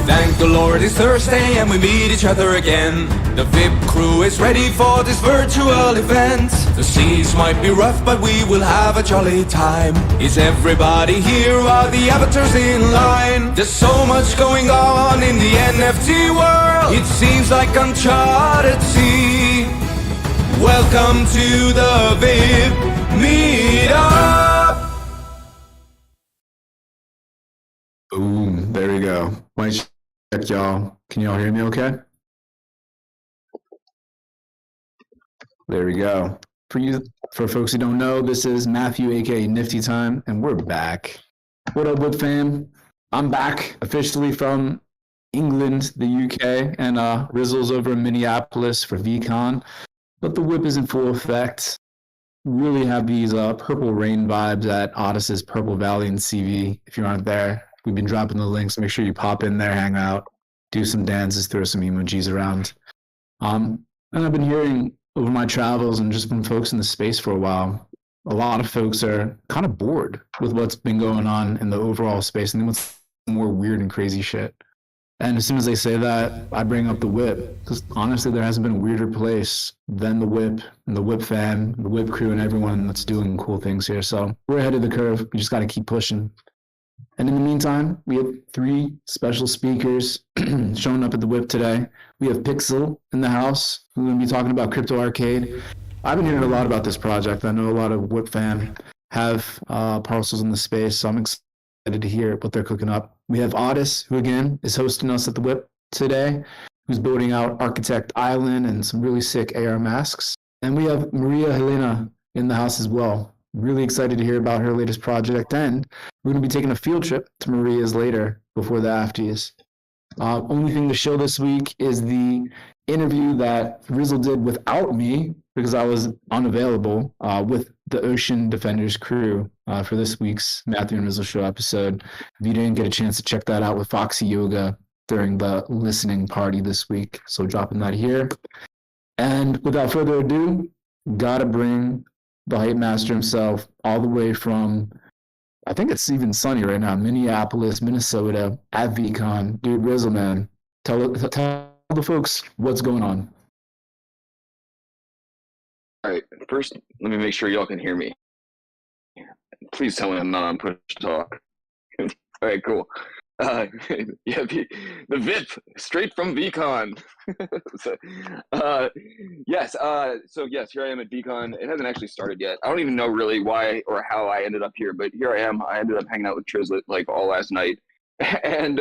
Thank the Lord it's Thursday and we meet each other again. The VIP crew is ready for this virtual event. The seas might be rough but we will have a jolly time. Is everybody here? Are the avatars in line? There's so much going on in the NFT world. It seems like uncharted sea. Welcome to the WIP Meetup. Boom, there we go. Mic check, y'all. Can y'all hear me okay? There we go. For folks who don't know, this is Matthew, aka Nifty Time, and we're back. What up, WIP fam? I'm back officially from England, the UK, and Rizzle's over in Minneapolis for VCon. But the WIP is in full effect. Really have these purple rain vibes at Ottis's Purple Valley in CV. If you aren't there, we've been dropping the links. Make sure you pop in there, hang out, do some dances, throw some emojis around. And I've been hearing over my travels and just from folks in the space for a while, a lot of folks are kind of bored with what's been going on in the overall space and they want more weird and crazy shit. And as soon as they say that, I bring up the WIP, because honestly, there hasn't been a weirder place than the WIP and the WIP fam, the WIP crew, and everyone that's doing cool things here. So we're ahead of the curve. We just got to keep pushing. And in the meantime, we have 3 special speakers showing up at the WIP today. We have Pixel in the house, who's going to be talking about CryptoArcade. I've been hearing a lot about this project. I know a lot of WIP fam have parcels in the space, so I'm excited to hear what they're cooking up. We have Ottis, who again is hosting us at the WIP today, who's building out Architect Island and some really sick AR masks. And we have Maria-Helena in the house as well. Really excited to hear about her latest project, and we're going to be taking a field trip to Maria's later before the afties. Only thing to show this week is the interview that Rizzle did without me because I was unavailable with the Ocean Defenders crew for this week's Matthew and Rizzle Show episode. If you didn't get a chance to check that out with Foxy Yoga during the listening party this week, so dropping that here. And without further ado, gotta bring the hype master himself all the way from, I think it's even sunny right now, Minneapolis, Minnesota, at VCon. Dude, Rizzle, man, tell the folks what's going on. All right, first, let me make sure y'all can hear me. Please tell me I'm not on push talk. All right, cool. Yeah, the VIP, straight from VCon. Yes, here I am at VCon. It hasn't actually started yet. I don't even know really why or how I ended up here, but here I am. I ended up hanging out with Trizlet like all last night. And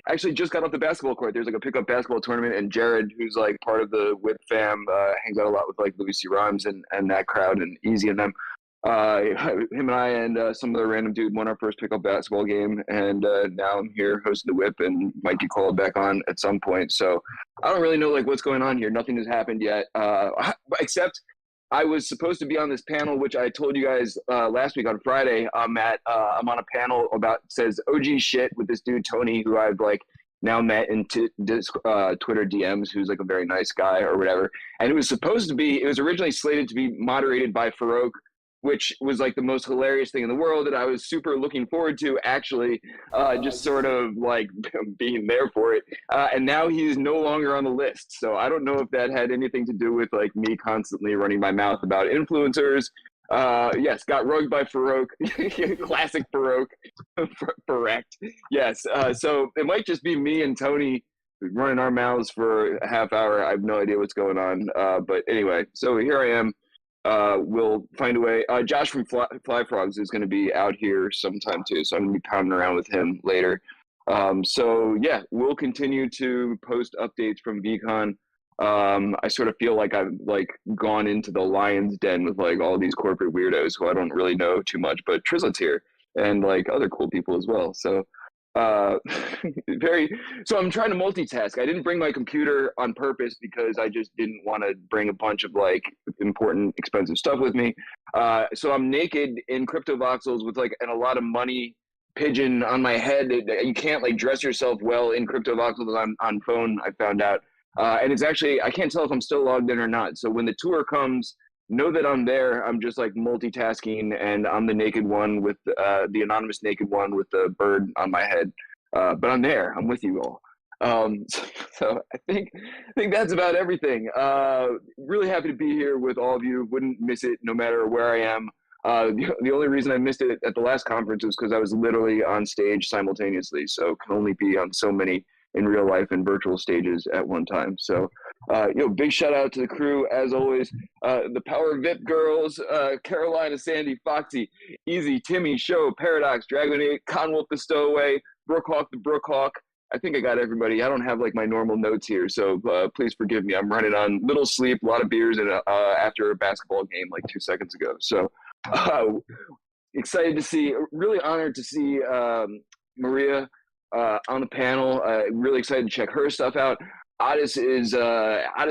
actually just got off the basketball court. There's like a pickup basketball tournament, and Jared, who's like part of the WIP fam, hangs out a lot with like Louis C. Rhymes and that crowd and Easy and them. Him and I and some other random dude won our first pickup basketball game, and now I'm here hosting the WIP and might get called back on at some point. So I don't really know like what's going on here. Nothing has happened yet, except I was supposed to be on this panel, which I told you guys last week on Friday. I'm on a panel about says OG shit with this dude Tony, who I've like now met in Twitter DMs, who's like a very nice guy or whatever. And it was originally slated to be moderated by Farouk, which was like the most hilarious thing in the world, and I was super looking forward to actually just sort of like being there for it. And now he's no longer on the list. So I don't know if that had anything to do with like me constantly running my mouth about influencers. Yes, got rugged by Farouk. Classic Farouk. Correct. Yes. So it might just be me and Tony running our mouths for a half hour. I have no idea what's going on. But anyway, so here I am. We'll find a way. Josh from Fly Frogs is going to be out here sometime too, so I'm going to be pounding around with him later. So yeah, we'll continue to post updates from VCon. I sort of feel like I've like gone into the lion's den with like all these corporate weirdos who I don't really know too much, but Trizlet's here and like other cool people as well. So so I'm trying to multitask. I didn't bring my computer on purpose because I just didn't want to bring a bunch of like important expensive stuff with me. So I'm naked in crypto voxels with like and a lot of money pigeon on my head. You can't like dress yourself well in crypto voxels on phone, I found out. And it's actually, I can't tell if I'm still logged in or not. So when the tour comes, know that I'm there. I'm just like multitasking, and I'm the naked one with the anonymous naked one with the bird on my head. But I'm there. I'm with you all. So I think that's about everything. Really happy to be here with all of you. Wouldn't miss it no matter where I am. The only reason I missed it at the last conference was because I was literally on stage simultaneously, so can only be on so many in real life and virtual stages at one time. So, big shout out to the crew as always. The Power VIP girls, Carolina, Sandy, Foxy, Easy, Timmy, Show, Paradox, Dragonate, Conwolf the Stowaway, Brookhawk the Brookhawk. I think I got everybody. I don't have like my normal notes here, so please forgive me. I'm running on little sleep, a lot of beers, and after a basketball game like 2 seconds ago. So excited to see, really honored to see Maria on the panel. Really excited to check her stuff out. Ottis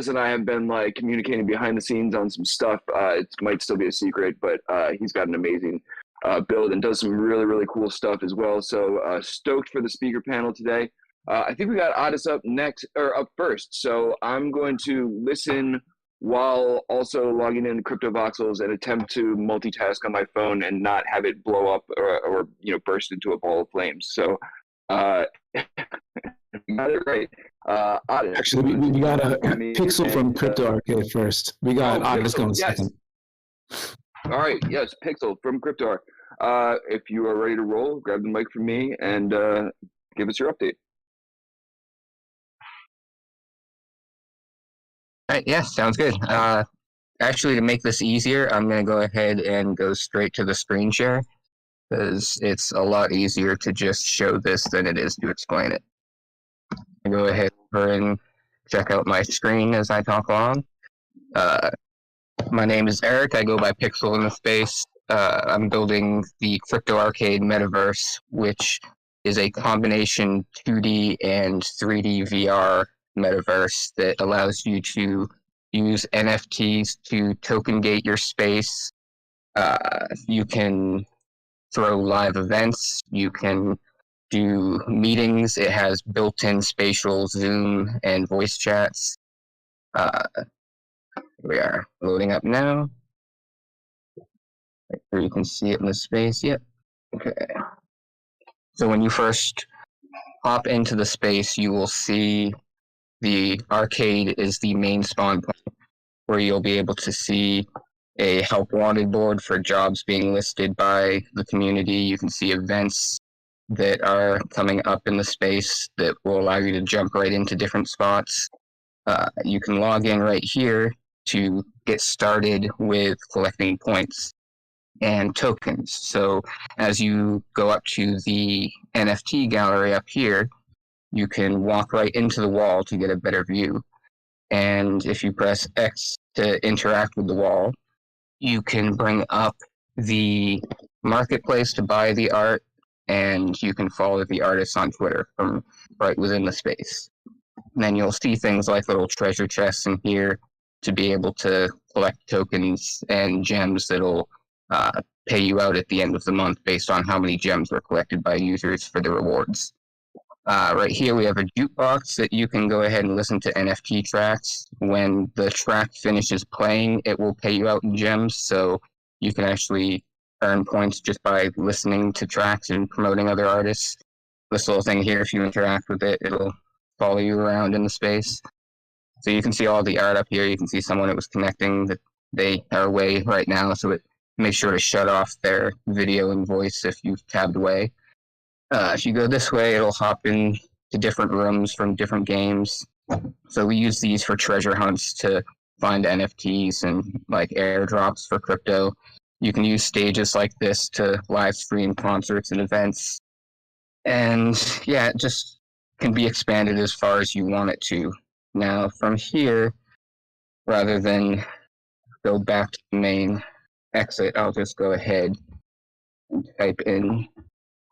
and I have been like communicating behind the scenes on some stuff. It might still be a secret, but he's got an amazing build and does some really, really cool stuff as well. So stoked for the speaker panel today. I think we got Ottis up first. So I'm going to listen while also logging in CryptoVoxels and attempt to multitask on my phone and not have it blow up or burst into a ball of flames. So got it right. Ottis. Actually, we got a Pixel from CryptoArcade first. We got Ottis going second. All right, yes, Pixel from CryptoArcade. If you are ready to roll, grab the mic from me and give us your update. All right, yeah, sounds good. Actually, to make this easier, I'm going to go ahead and go straight to the screen share because it's a lot easier to just show this than it is to explain it. I'll go ahead and check out my screen as I talk along. My name is Eric. I go by Pixel in the space. I'm building the CryptoArcade metaverse, which is a combination 2D and 3D VR metaverse that allows you to use NFTs to token gate your space. You can throw live events. You can do meetings. It has built-in spatial Zoom and voice chats. We are loading up now. Right here you can see it in the space. Yep. Okay. So when you first hop into the space, you will see the arcade is the main spawn point where you'll be able to see a help wanted board for jobs being listed by the community. You can see events that are coming up in the space that will allow you to jump right into different spots. You can log in right here to get started with collecting points and tokens. So as you go up to the NFT gallery up here, you can walk right into the wall to get a better view. And if you press X to interact with the wall, you can bring up the marketplace to buy the art, and you can follow the artists on Twitter from right within the space. And then you'll see things like little treasure chests in here to be able to collect tokens and gems that'll pay you out at the end of the month based on how many gems were collected by users for the rewards. Right here we have a jukebox that you can go ahead and listen to NFT tracks. When the track finishes playing, it will pay you out in gems, so you can actually earn points just by listening to tracks and promoting other artists. This little thing here, if you interact with it, it'll follow you around in the space. So you can see all the art up here. You can see someone that was connecting that they are away right now, so it makes sure to shut off their video and voice if you've tabbed away. If you go this way, it'll hop in to different rooms from different games. So we use these for treasure hunts to find NFTs and like airdrops for crypto. You can use stages like this to live stream concerts and events. And yeah, it just can be expanded as far as you want it to. Now from here, rather than go back to the main exit, I'll just go ahead and type in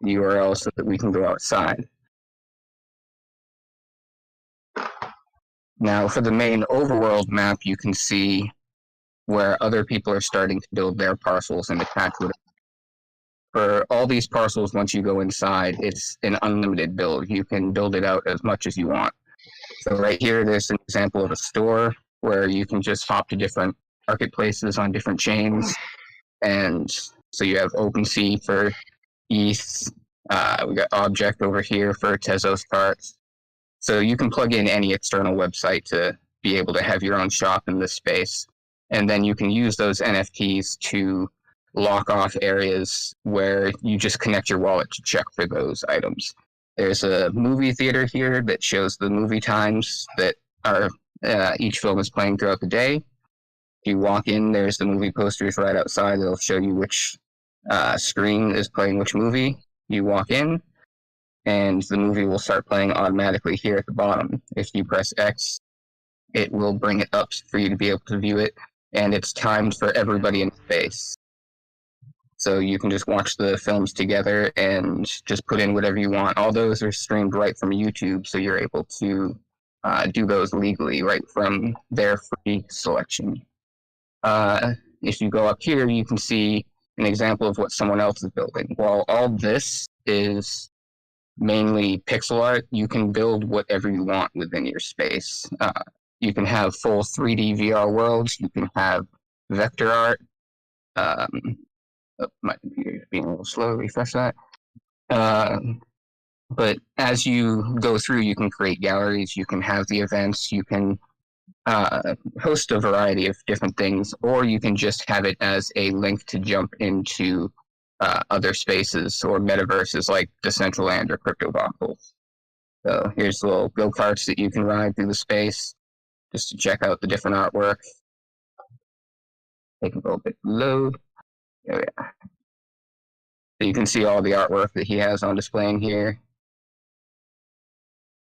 the URL so that we can go outside. Now for the main overworld map, you can see where other people are starting to build their parcels and attach with it. For all these parcels, once you go inside, it's an unlimited build. You can build it out as much as you want. So right here, there's an example of a store where you can just hop to different marketplaces on different chains. And so you have OpenSea for ETH. We got Object over here for Tezos carts. So you can plug in any external website to be able to have your own shop in this space. And then you can use those NFTs to lock off areas where you just connect your wallet to check for those items. There's a movie theater here that shows the movie times that are each film is playing throughout the day. If you walk in, there's the movie posters right outside. They'll show you which screen is playing which movie. You walk in, and the movie will start playing automatically here at the bottom. If you press X, it will bring it up for you to be able to view it, and it's timed for everybody in space. So you can just watch the films together and just put in whatever you want. All those are streamed right from YouTube, so you're able to do those legally right from their free selection. If you go up here, you can see an example of what someone else is building. While all this is mainly pixel art, you can build whatever you want within your space. You can have full 3D VR worlds. You can have vector art. My computer is being a little slow. Refresh that. But as you go through, you can create galleries. You can have the events. You can host a variety of different things, or you can just have it as a link to jump into other spaces or metaverses like Decentraland or CryptoArcade. So here's little go-karts that you can ride through the space just to check out the different artwork. Take a little bit to load. There we are. So you can see all the artwork that he has on display in here.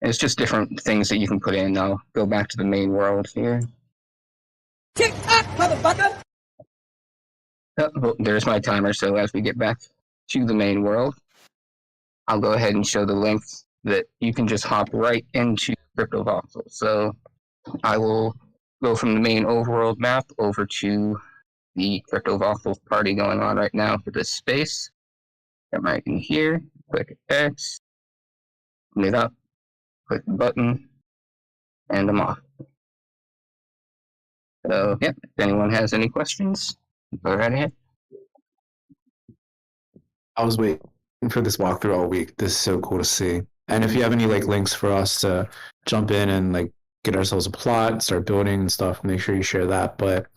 And it's just different things that you can put in. I'll go back to the main world here. Tick-tock, motherfucker! Oh, well, there's my timer, so as we get back to the main world, I'll go ahead and show the link that you can just hop right into CryptoVoxel. So I will go from the main overworld map over to the CryptoVoxel party going on right now for this space. Come right in here, click X, open it up, click the button, and I'm off. So, yeah, if anyone has any questions, go right ahead. I was waiting for this walkthrough all week. This is so cool to see. And if you have any like links for us to jump in and like get ourselves a plot, start building and stuff, make sure you share that. But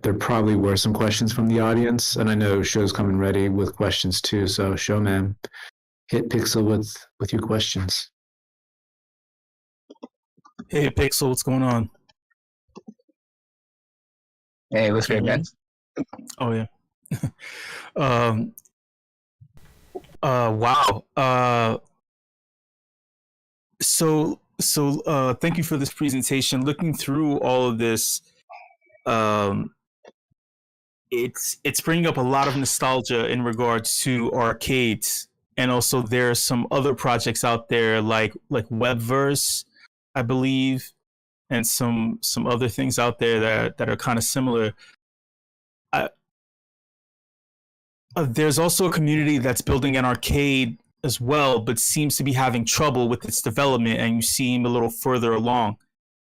there probably were some questions from the audience, and I know Show's coming ready with questions too. So Show, man, hit Pixel with your questions. Hey, Pixel, what's going on? Hey, what's good, guys? Oh yeah. Wow. So thank you for this presentation. Looking through all of this, it's bringing up a lot of nostalgia in regards to arcades, and also there are some other projects out there like Webverse, I believe, and some other things out there that are kind of similar. There's also a community that's building an arcade as well, but seems to be having trouble with its development, and you seem a little further along.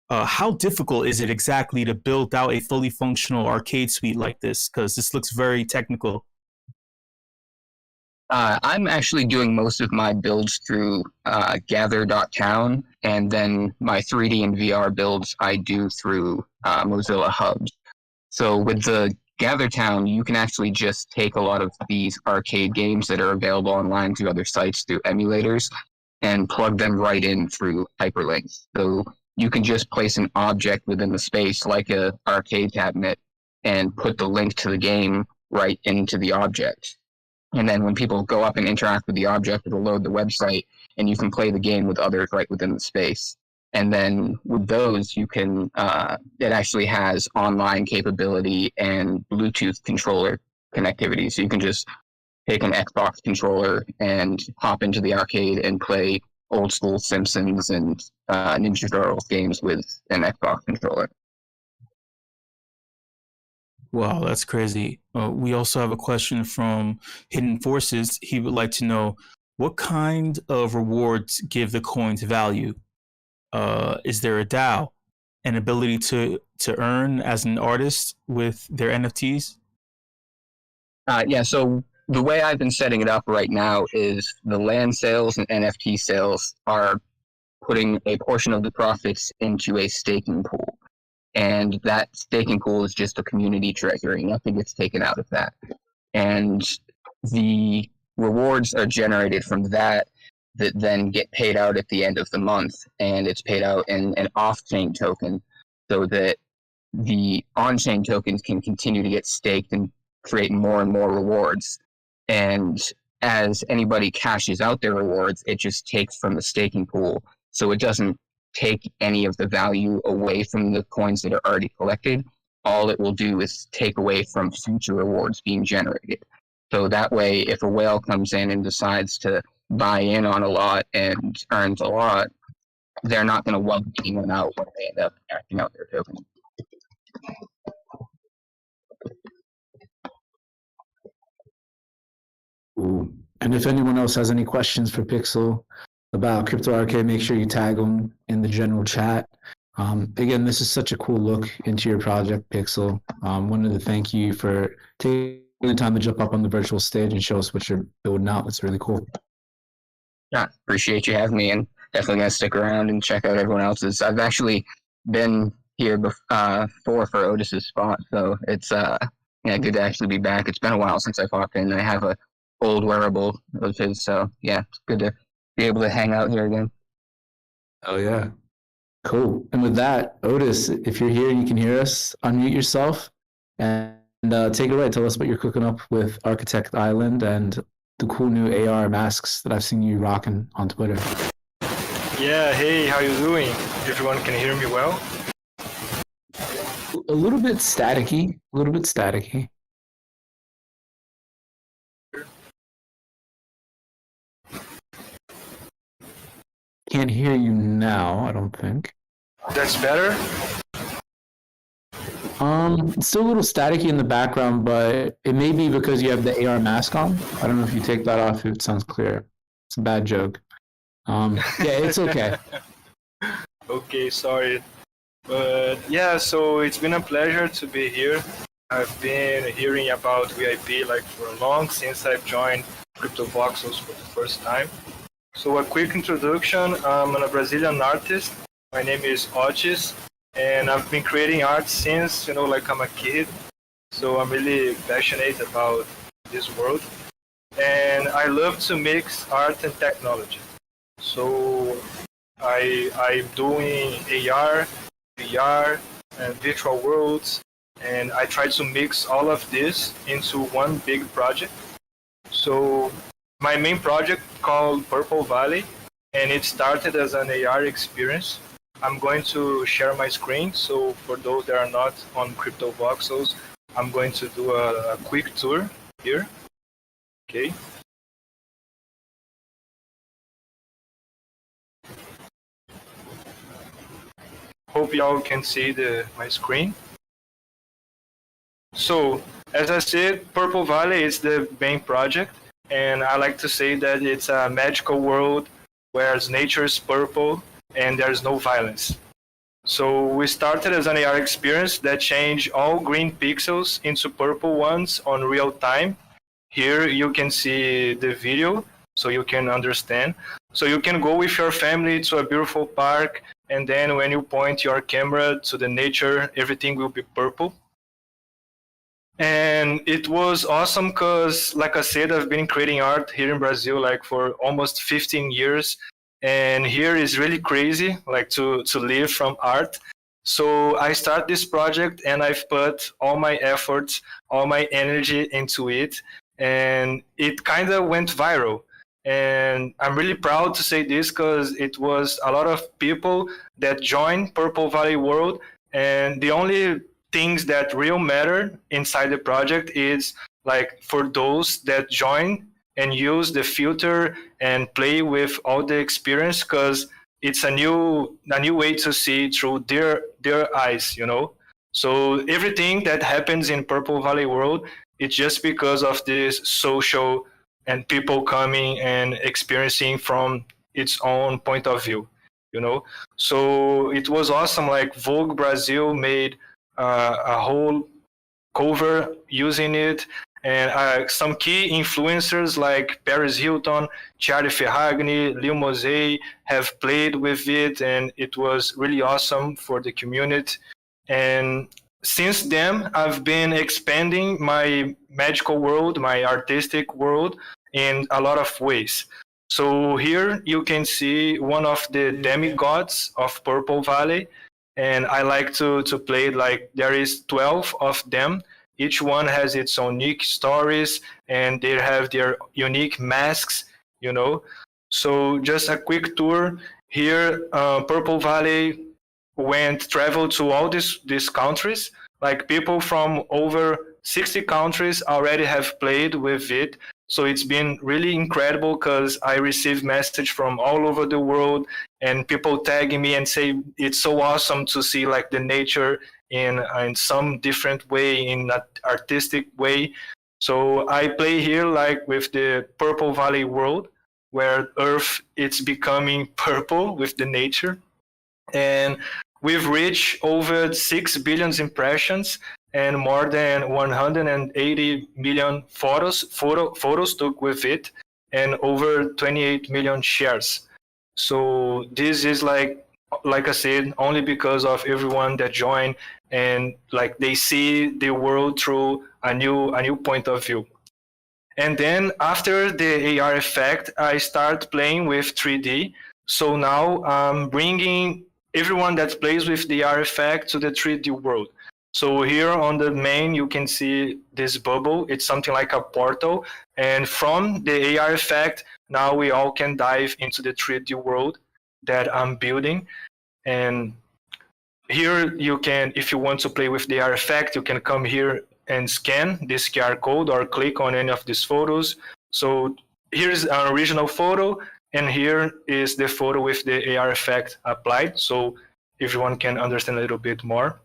How difficult is it exactly to build out a fully functional arcade suite like this? Because this looks very technical. I'm actually doing most of my builds through gather.town, and then my 3D and VR builds I do through Mozilla Hubs. So with the Gather Town, you can actually just take a lot of these arcade games that are available online through other sites through emulators and plug them right in through hyperlinks. So you can just place an object within the space like a arcade cabinet and put the link to the game right into the object. And then when people go up and interact with the object, it'll load the website and you can play the game with others right within the space. And then with those, you can, it actually has online capability and Bluetooth controller connectivity. So you can just take an Xbox controller and hop into the arcade and play old school Simpsons and Ninja Turtles games with an Xbox controller. Wow, that's crazy. We also have a question from Hidden Forces. He would like to know, what kind of rewards give the coins value? Is there a DAO, an ability to earn as an artist with their NFTs? Yeah, so the way I've been setting it up right now is the land sales and NFT sales are putting a portion of the profits into a staking pool. And that staking pool is just a community treasury. Nothing gets taken out of that. And the rewards are generated from that then get paid out at the end of the month. And it's paid out in an off-chain token so that the on-chain tokens can continue to get staked and create more and more rewards. And as anybody cashes out their rewards, it just takes from the staking pool. So it doesn't take any of the value away from the coins that are already collected. All it will do is take away from future rewards being generated. So that way, if a whale comes in and decides to buy in on a lot and earns a lot, they're not going to wipe anyone out when they end up cashing out their token. Ooh. And if anyone else has any questions for Pixel about CryptoArcade, make sure you tag them in the general chat. Again, this is such a cool look into your project, Pixel. Wanted to thank you for taking the time to jump up on the virtual stage and show us what you're building out. It's really cool. Yeah, appreciate you having me, and definitely going to stick around and check out everyone else's. I've actually been here before for Ottis's spot, so it's good to actually be back. It's been a while since I popped in. I have a old wearable of his, so yeah, it's good to be able to hang out here again. Oh yeah. Cool. And with that, Ottis, if you're here and you can hear us, unmute yourself and take it away. Tell us what you're cooking up with Architect Island and the cool new AR masks that I've seen you rocking on Twitter. Yeah, hey, how you doing? Everyone can hear me well? A little bit staticky. Can't hear you now, I don't think. That's better? It's still a little staticky in the background, but it may be because you have the AR mask on. I don't know if you take that off, if it sounds clear. It's a bad joke. Yeah, it's okay. Okay, sorry. But yeah, so it's been a pleasure to be here. I've been hearing about WIP like for long since I've joined CryptoVoxels for the first time. So a quick introduction, I'm a Brazilian artist. My name is Ottis, and I've been creating art since, like I'm a kid. So I'm really passionate about this world. And I love to mix art and technology. So I'm doing AR, VR, and virtual worlds. And I try to mix all of this into one big project. So my main project called Purple Valley, and it started as an AR experience. I'm going to share my screen, so for those that are not on CryptoVoxels, I'm going to do a quick tour here. Okay. Hope y'all can see my screen. So, as I said, Purple Valley is the main project. And I like to say that it's a magical world where nature is purple and there's no violence. So we started as an AR experience that changed all green pixels into purple ones on real time. Here you can see the video so you can understand. So you can go with your family to a beautiful park, and then when you point your camera to the nature, everything will be purple. And it was awesome because, like I said, I've been creating art here in Brazil like for almost 15 years. And here is really crazy, like to live from art. So I started this project and I've put all my efforts, all my energy into it. And it kind of went viral. And I'm really proud to say this because it was a lot of people that joined Purple Valley World. And the only things that real matter inside the project is like for those that join and use the filter and play with all the experience, because it's a new way to see through their eyes, So everything that happens in Purple Valley World, it's just because of this social and people coming and experiencing from its own point of view, So it was awesome. Like Vogue Brazil made a whole cover using it, And some key influencers like Paris Hilton, Charlie Ferragni, Lil Mosey have played with it, and it was really awesome for the community. And since then, I've been expanding my magical world, my artistic world, in a lot of ways. So here you can see one of the demigods of Purple Valley, and I like to play it like there is 12 of them. Each one has its own unique stories, and they have their unique masks, you know. So just a quick tour here. Purple Valley traveled to all these countries. Like people from over 60 countries already have played with it. So it's been really incredible because I receive message from all over the world, and people tagging me and say it's so awesome to see like the nature in some different way, in an artistic way. So I play here like with the Purple Valley world, where Earth it's becoming purple with the nature. And we've reached over 6 billion impressions and more than 180 million photos took with it, and over 28 million shares. So this is like I said, only because of everyone that joined, and like they see the world through a new point of view. And then after the AR effect, I start playing with 3D. So now I'm bringing everyone that plays with the AR effect to the 3D world. So here on the main, you can see this bubble. It's something like a portal. And from the AR effect, now we all can dive into the 3D world that I'm building. And here you can, if you want to play with the AR effect, you can come here and scan this QR code or click on any of these photos. So here's an original photo, and here is the photo with the AR effect applied, so everyone can understand a little bit more.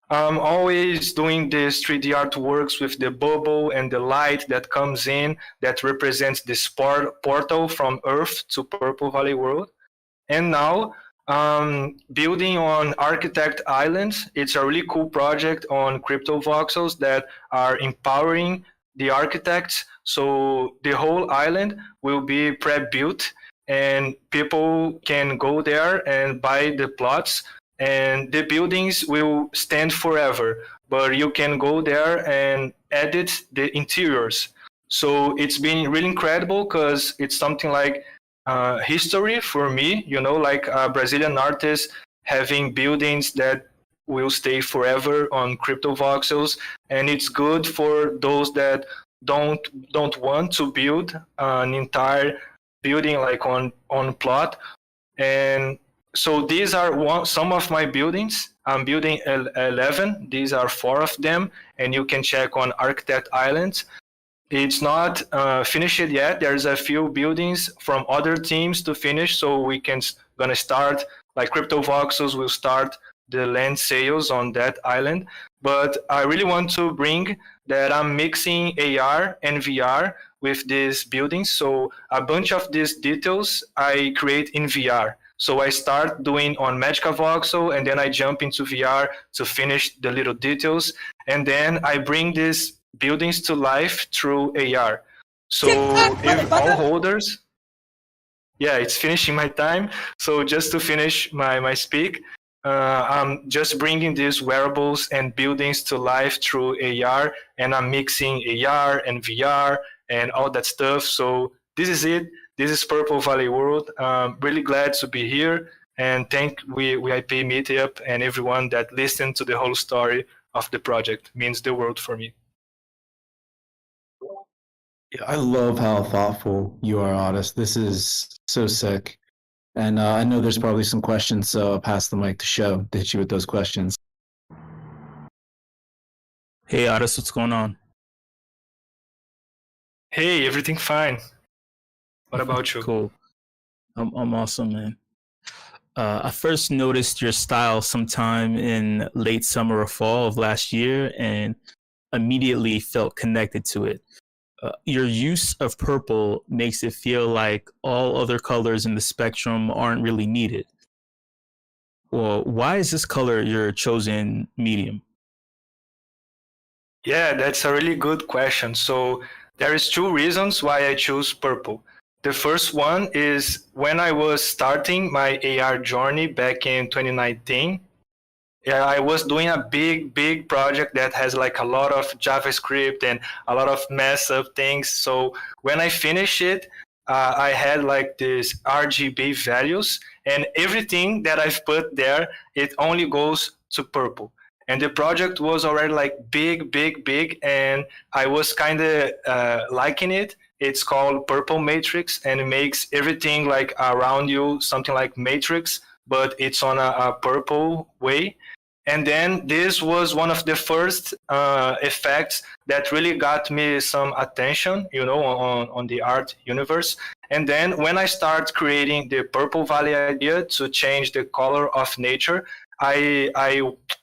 I'm always doing these 3D artworks with the bubble and the light that comes in that represents this portal from Earth to Purple Valley World. And now, building on Architect Island, it's a really cool project on crypto voxels that are empowering the architects. So the whole island will be pre-built, and people can go there and buy the plots, and the buildings will stand forever, but you can go there and edit the interiors. So it's been really incredible because it's something like history for me, you know, like a Brazilian artist having buildings that will stay forever on crypto voxels. And it's good for those that don't want to build an entire building like on plot. And so these are some of my buildings. I'm building 11. These are 4 of them, and you can check on Architect Island. It's not finished yet. There's a few buildings from other teams to finish, so we can gonna start, like Crypto Voxels will start the land sales on that island. But I really want to bring that I'm mixing AR and VR with these buildings. So a bunch of these details I create in VR. So I start doing on Magica Voxel, and then I jump into VR to finish the little details. And then I bring these buildings to life through AR. So if all holders, yeah, it's finishing my time. So just to finish my speak, I'm just bringing these wearables and buildings to life through AR, and I'm mixing AR and VR and all that stuff. So this is it. This is Purple Valley World. Really glad to be here, and thank WIP Meetup and everyone that listened to the whole story of the project. Means the world for me. Yeah, I love how thoughtful you are, Ottis. This is so sick. And I know there's probably some questions, so I'll pass the mic to Show to hit you with those questions. Hey, Ottis, what's going on? Hey, everything fine. What about you? Cool. I'm awesome, man. I first noticed your style sometime in late summer or fall of last year and immediately felt connected to it. Your use of purple makes it feel like all other colors in the spectrum aren't really needed. Well, why is this color your chosen medium? Yeah, that's a really good question. So there is two reasons why I choose purple. The first one is when I was starting my AR journey back in 2019. Yeah, I was doing a big project that has like a lot of JavaScript and a lot of mess up things. So when I finished it, I had like this RGB values, and everything that I've put there, it only goes to purple. And the project was already like big, and I was kind of liking it. It's called Purple Matrix, and it makes everything like around you something like Matrix, but it's on a purple way. And then this was one of the first effects that really got me some attention, on the art universe. And then when I start creating the Purple Valley idea to change the color of nature, I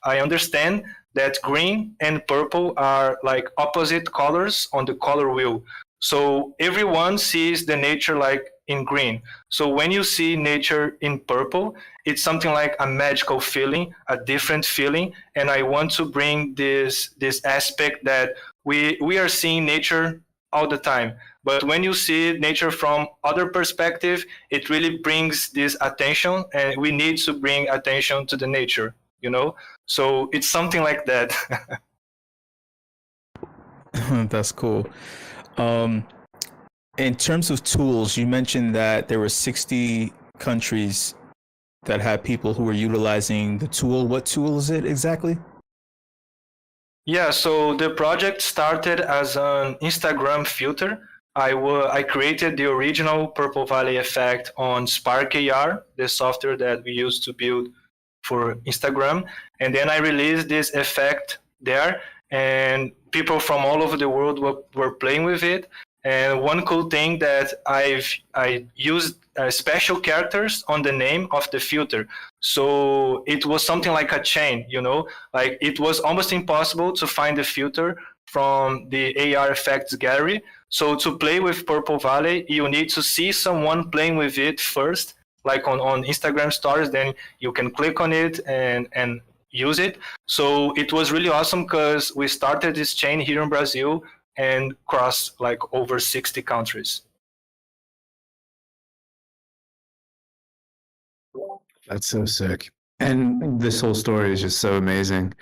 understand that green and purple are like opposite colors on the color wheel. So everyone sees the nature like in green. So when you see nature in purple, it's something like a magical feeling, a different feeling. And I want to bring this aspect that we are seeing nature all the time. But when you see nature from other perspective, it really brings this attention, and we need to bring attention to the nature, So it's something like that. That's cool. In terms of tools, you mentioned that there were 60 countries that had people who were utilizing the tool. What tool is it exactly? Yeah, so the project started as an Instagram filter. I created the original Purple Valley effect on Spark AR, the software that we use to build for Instagram. And then I released this effect there, and people from all over the world were playing with it. And one cool thing that I used special characters on the name of the filter. So it was something like a chain, like it was almost impossible to find the filter from the AR effects gallery. So to play with Purple Valley, you need to see someone playing with it first, like on Instagram stories, then you can click on it and use it. So it was really awesome because we started this chain here in Brazil and crossed like over 60 countries. That's so sick. And this whole story is just so amazing.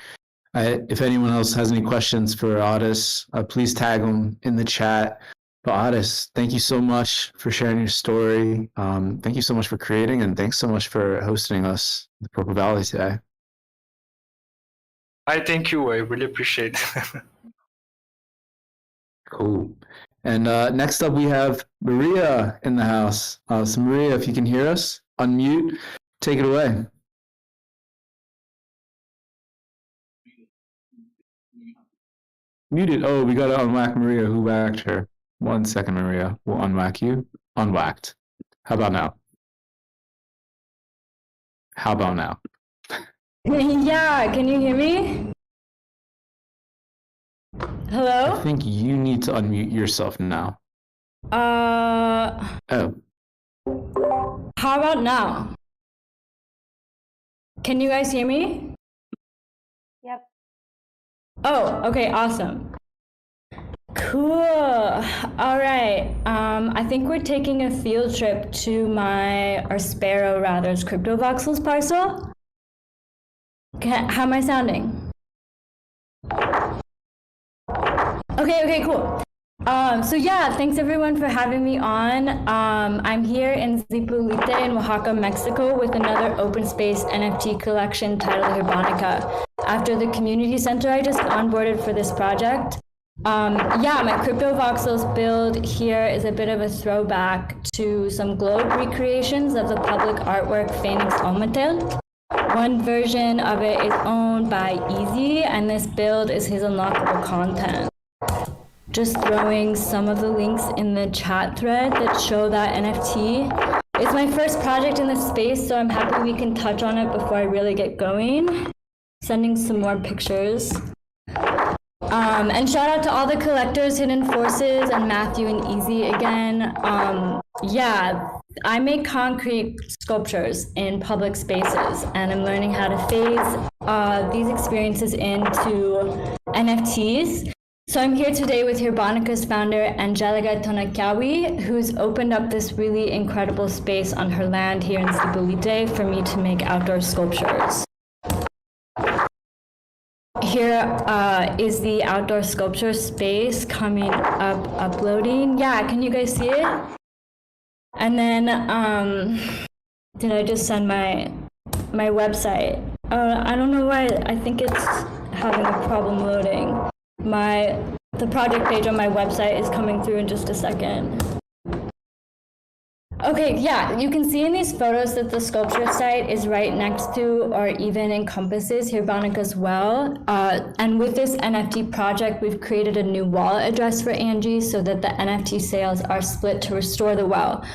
If anyone else has any questions for Ottis, please tag them in the chat. But Ottis, thank you so much for sharing your story. Thank you so much for creating, and thanks so much for hosting us in the Purple Valley today. I thank you. I really appreciate it. Cool. And next up, we have Maria in the house. So Maria, if you can hear us, unmute, take it away. Muted. Oh, we got to unwhack Maria. Who whacked her? 1 second, Maria. We'll unwhack you. Unwhacked. How about now? How about now? Yeah, can you hear me? Hello? I think you need to unmute yourself now. Oh. How about now? Can you guys hear me? Yep. Oh, okay, awesome. Cool. All right. I think we're taking a field trip to Sparrow's CryptoVoxels parcel. How am I sounding? Okay, cool. So yeah, thanks everyone for having me on. I'm here in Zipolite in Oaxaca, Mexico with another open space NFT collection titled Herbonica. After the community center I just onboarded for this project. Yeah, my CryptoVoxels build here is a bit of a throwback to some globe recreations of the public artwork Phoenix Ometel. One version of it is owned by Easy, and this build is his unlockable content. Just throwing some of the links in the chat thread that show that NFT. It's my first project in this space, so I'm happy we can touch on it before I really get going. Sending some more pictures. And shout out to all the collectors, Hidden Forces, and Matthew and Easy again. Yeah, I make concrete sculptures in public spaces, and I'm learning how to phase these experiences into NFTs. So I'm here today with Hirbonica's founder, Angelica Tonakawi, who's opened up this really incredible space on her land here in Zipolite for me to make outdoor sculptures. Here is the outdoor sculpture space coming up, uploading. Yeah, can you guys see it? And then, did I just send my website? I don't know why, I think it's having a problem loading. The project page on my website is coming through in just a second. Okay, yeah, you can see in these photos that the sculpture site is right next to or even encompasses Hirbonica's well. And with this NFT project, we've created a new wallet address for Angie so that the NFT sales are split to restore the well,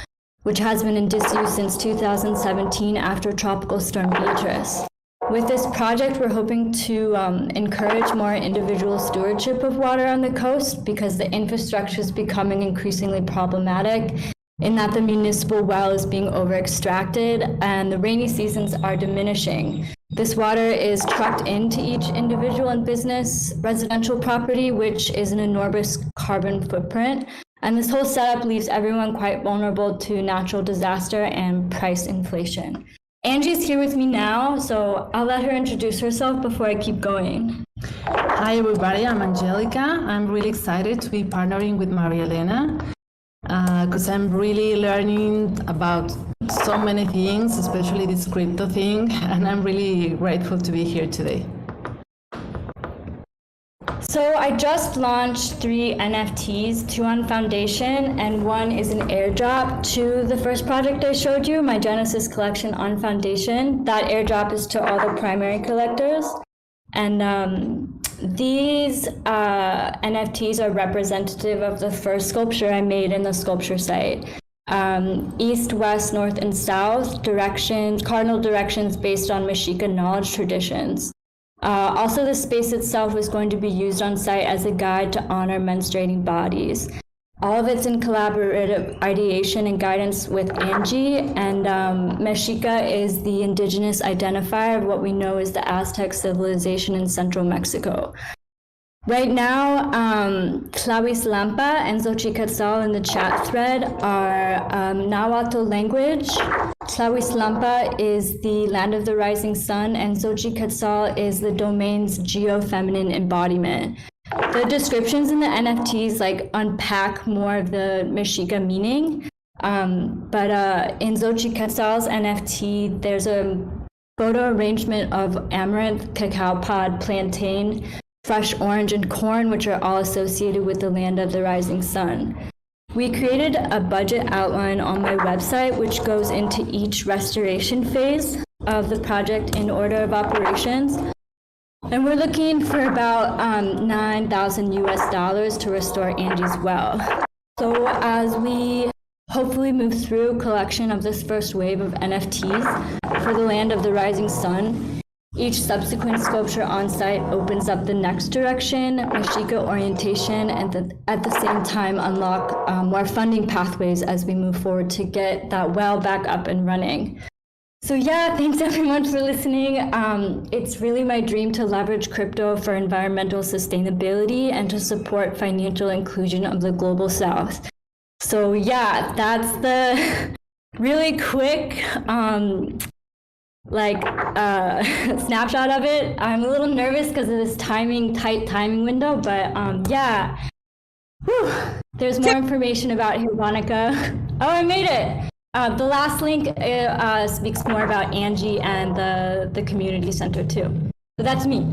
which has been in disuse since 2017 after Tropical Storm Beatrice. With this project, we're hoping to encourage more individual stewardship of water on the coast because the infrastructure is becoming increasingly problematic in that the municipal well is being over-extracted and the rainy seasons are diminishing. This water is trucked into each individual and business residential property, which is an enormous carbon footprint. And this whole setup leaves everyone quite vulnerable to natural disaster and price inflation. Angie's here with me now, so I'll let her introduce herself before I keep going. Hi everybody, I'm Angelica. I'm really excited to be partnering with Maria-Helena because I'm really learning about so many things, especially this crypto thing, and I'm really grateful to be here today. So I just launched 3 NFTs, 2 on Foundation, and 1 is an airdrop to the first project I showed you, my Genesis collection on Foundation. That airdrop is to all the primary collectors. And these NFTs are representative of the first sculpture I made in the sculpture site. East, west, north, and south directions, cardinal directions based on Mexica knowledge traditions. Also, the space itself is going to be used on site as a guide to honor menstruating bodies. All of it's in collaborative ideation and guidance with Angie, and Mexica is the indigenous identifier of what we know as the Aztec civilization in central Mexico. Right now, Tlahuizlampa and Xochiquetzal in the chat thread are Nahuatl language. Tlahuizlampa is the land of the rising sun, and Xochiquetzal is the domain's geo-feminine embodiment. The descriptions in the NFTs unpack more of the Mexica meaning, but in Xochiquetzal's NFT, there's a photo arrangement of amaranth, cacao pod, plantain, fresh orange, and corn, which are all associated with the land of the rising sun. We created a budget outline on my website, which goes into each restoration phase of the project in order of operations. And we're looking for about $9,000 US to restore Angie's well. So as we hopefully move through collection of this first wave of NFTs for the land of the rising sun, each subsequent sculpture on site opens up the next direction, Mexica orientation, and at the same time unlock more funding pathways as we move forward to get that well back up and running. So yeah, thanks everyone for listening. It's really my dream to leverage crypto for environmental sustainability and to support financial inclusion of the global south. So yeah, that's the really quick snapshot of it. I'm a little nervous because of this tight timing window, but yeah. Whew. There's more information about Hirbonica. Oh, I made it. The last link speaks more about Angie and the community center too. So that's me.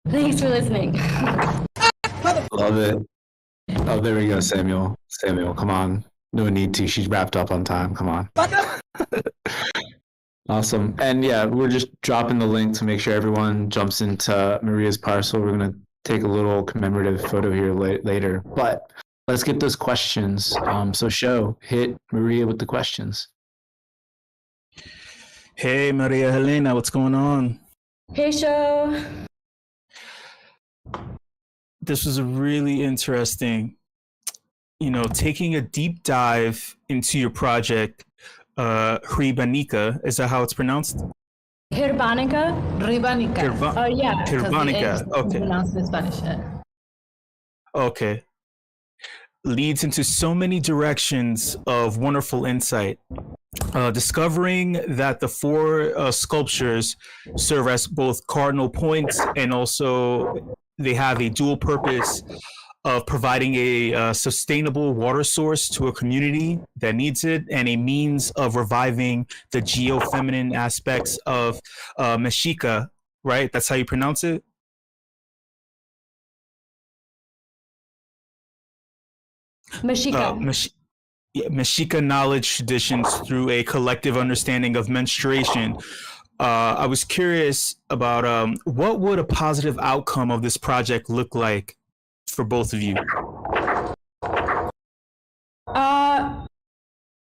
Thanks for listening. Love it. Oh, there we go, Samuel. Samuel, come on. No need to. She's wrapped up on time. Come on. Awesome. And yeah, we're just dropping the link to make sure everyone jumps into Maria's parcel. We're going to take a little commemorative photo here later. But let's get those questions. So Show, hit Maria with the questions. Hey, Maria-Helena, what's going on? Hey, Show. This was a really interesting, taking a deep dive into your project, Hirbonica. Is that how it's pronounced? Hirbanica? Ribanica. Oh, yeah. Because the Hirbanica, H okay. pronounced in Spanish. Yeah. Okay. Leads into so many directions of wonderful insight. Discovering that the four sculptures serve as both cardinal points and also they have a dual purpose of providing a sustainable water source to a community that needs it and a means of reviving the geofeminine aspects of Mexica, right? That's how you pronounce it? Mexica. Mexica knowledge traditions through a collective understanding of menstruation. I was curious about what would a positive outcome of this project look like for both of you?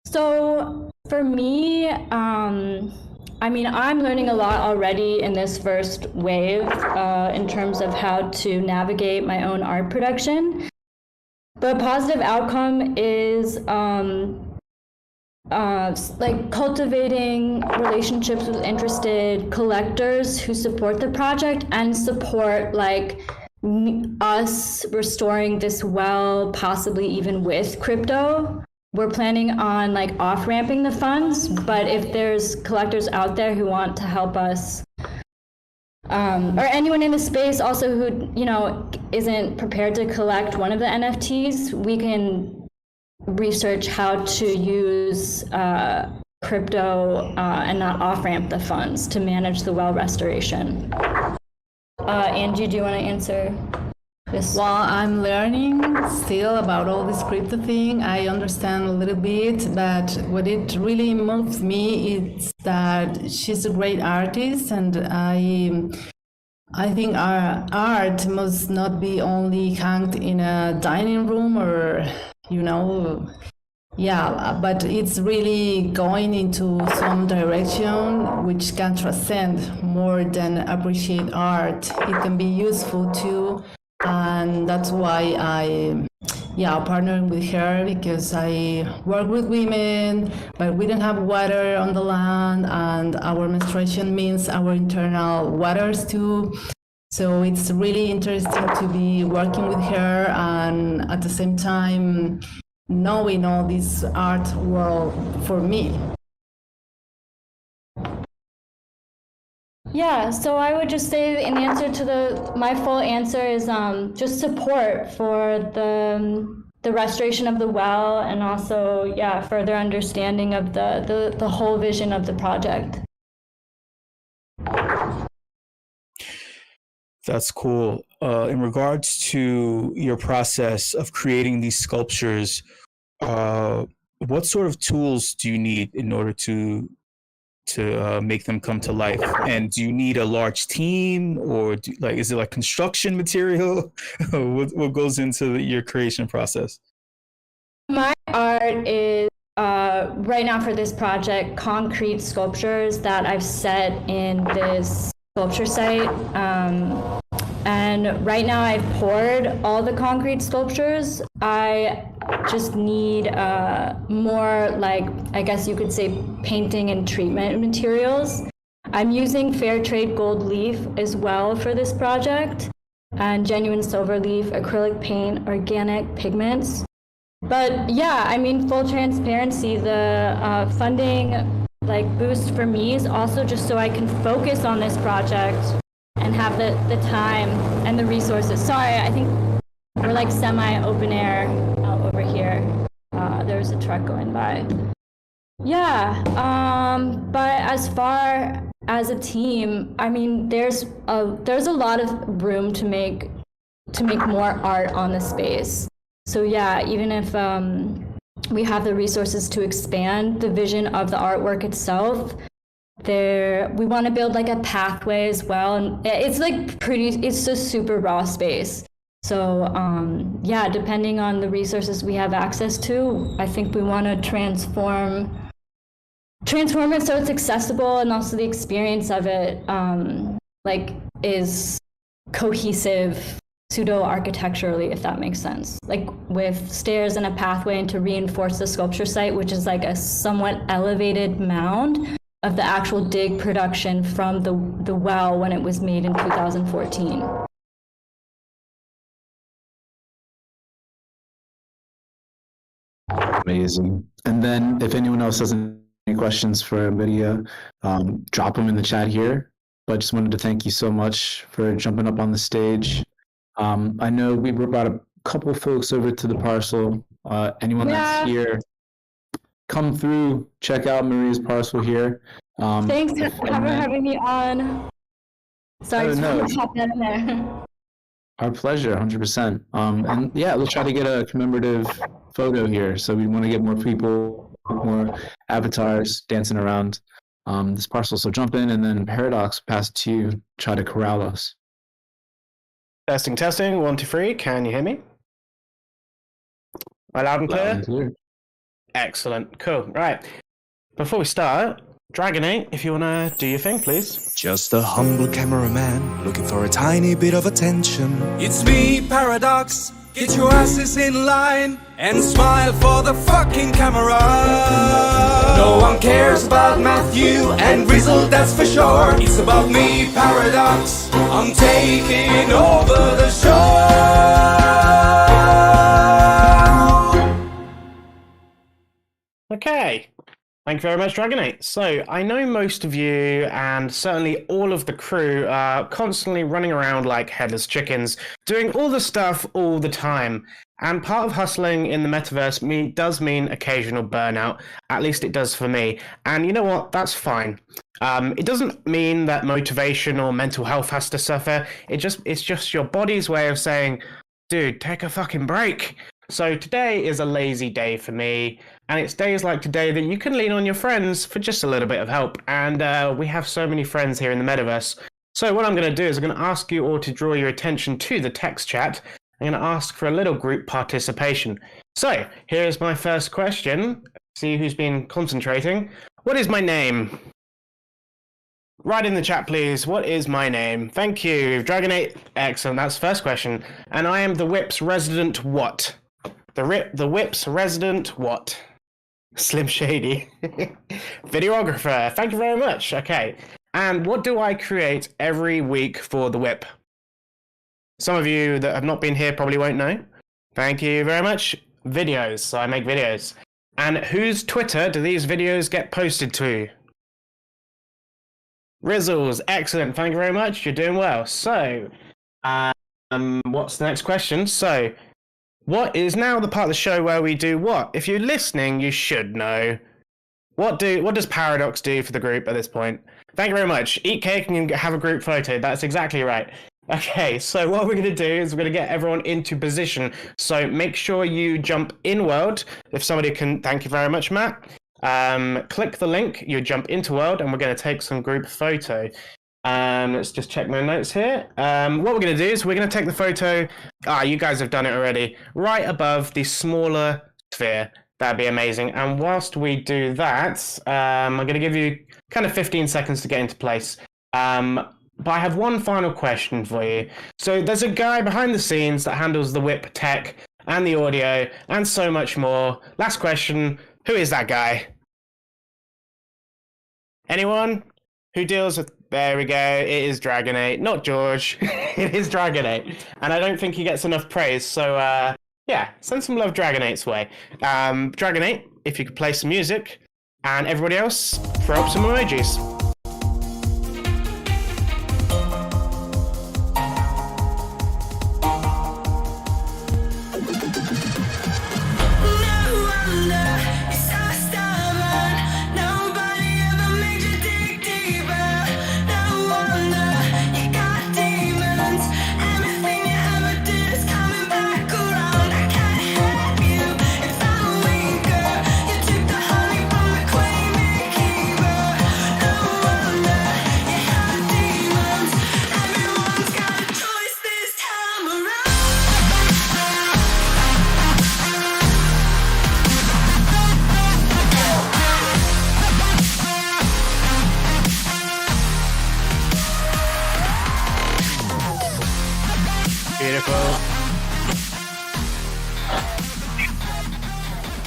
So for me, I mean, I'm learning a lot already in this first wave in terms of how to navigate my own art production. The positive outcome is like cultivating relationships with interested collectors who support the project and support like us restoring this well, possibly even with crypto. We're planning on like off-ramping the funds, but if there's collectors out there who want to help us, or anyone in the space also who, you know, isn't prepared to collect one of the NFTs, we can research how to use crypto and not off-ramp the funds to manage the well restoration. Angie, do you want to answer this? Well, I'm learning still about all this crypto thing. I understand a little bit, but what it really moves me is that she's a great artist, and I think our art must not be only hung in a dining room or, you know, yeah, but it's really going into some direction which can transcend more than appreciate art. It can be useful too, and that's why I partnered with her, because I work with women, but we don't have water on the land, and our menstruation means our internal waters too. So it's really interesting to be working with her and at the same time knowing all this art world for me. Yeah, so I would just say in answer to my full answer is just support for the restoration of the well, and also, further understanding of the whole vision of the project. That's cool. In regards to your process of creating these sculptures, what sort of tools do you need in order to make them come to life? And do you need a large team, or is it like construction material? What goes into your creation process? My art is right now for this project concrete sculptures that I've set in this sculpture site. And right now I've poured all the concrete sculptures. I just need more, like, I guess you could say, painting and treatment materials. I'm using fair trade gold leaf as well for this project, and genuine silver leaf, acrylic paint, organic pigments. But yeah, I mean, full transparency, the funding boost for me is also just so I can focus on this project and have the time and the resources. Sorry, I think we're like semi-open air out over here. There's a truck going by. Yeah, but as far as a team, I mean, there's a lot of room to make more art on the space. So yeah, even if we have the resources to expand the vision of the artwork itself, we want to build like a pathway as well, and it's just super raw space. So yeah, depending on the resources we have access to, I think we want to transform it so it's accessible, and also the experience of it is cohesive pseudo-architecturally, if that makes sense, like with stairs and a pathway, and to reinforce the sculpture site, which is like a somewhat elevated mound. of the actual dig production from the well when it was made in 2014. Amazing. And then if anyone else has any questions for Maria, drop them in the chat here. But just wanted to thank you so much for jumping up on the stage. I know we brought a couple folks over to the parcel. Anyone that's here, come through, check out Maria's parcel here. Thanks for having me on. Sorry to hop in there. Our pleasure, 100%. And yeah, let's try to get a commemorative photo here. So we want to get more people, more avatars dancing around this parcel. So jump in, and then Paradox, pass it to you. Try to corral us. Testing, testing. 1, 2, 3. Can you hear me? Am I loud and clear? Loud and clear. Excellent. Cool. Right. Before we start, Dragonate, if you want to do your thing, please. Just a humble cameraman looking for a tiny bit of attention. It's me, Paradox. Get your asses in line and smile for the fucking camera. No one cares about Matthew and Rizzle, that's for sure. It's about me, Paradox. I'm taking over the show. Okay. Thank you very much, Dragonate. So, I know most of you, and certainly all of the crew, are constantly running around like headless chickens, doing all the stuff all the time. And part of hustling in the metaverse does mean occasional burnout. At least it does for me. And you know what? That's fine. It doesn't mean that motivation or mental health has to suffer. It's just your body's way of saying, dude, take a fucking break. So today is a lazy day for me, and it's days like today that you can lean on your friends for just a little bit of help, and we have so many friends here in the metaverse. So what I'm going to do is I'm going to ask you all to draw your attention to the text chat. I'm going to ask for a little group participation. So here's my first question. See who's been concentrating. What is my name? Write in the chat, please. What is my name? Thank you. Dragonate. Excellent. That's the first question. And I am the WIP's resident what? The WIP's resident what? Slim Shady. Videographer. Thank you very much. Okay. And what do I create every week for the WIP? Some of you that have not been here probably won't know. Thank you very much. Videos. So I make videos. And whose Twitter do these videos get posted to? Rizzles. Excellent. Thank you very much. You're doing well. So, what's the next question? So, what is now the part of the show where we do what? If you're listening, you should know. What does Paradox do for the group at this point? Thank you very much. Eat cake and have a group photo. That's exactly right. Okay, so what we're going to do is we're going to get everyone into position. So make sure you jump in world. If somebody can, thank you very much, Matt. Click the link, you jump into world, and we're going to take some group photo. Let's just check my notes here. What we're going to do is we're going to take the photo. You guys have done it already. Right above the smaller sphere. That'd be amazing. And whilst we do that, I'm going to give you kind of 15 seconds to get into place. But I have one final question for you. So there's a guy behind the scenes that handles the WIP tech and the audio and so much more. Last question. Who is that guy? Anyone who deals with... There we go. It is Dragonate. Not George. It is Dragonate. And I don't think he gets enough praise. So, yeah, send some love Dragonate's way. Dragonate, if you could play some music. And everybody else, throw up some emojis.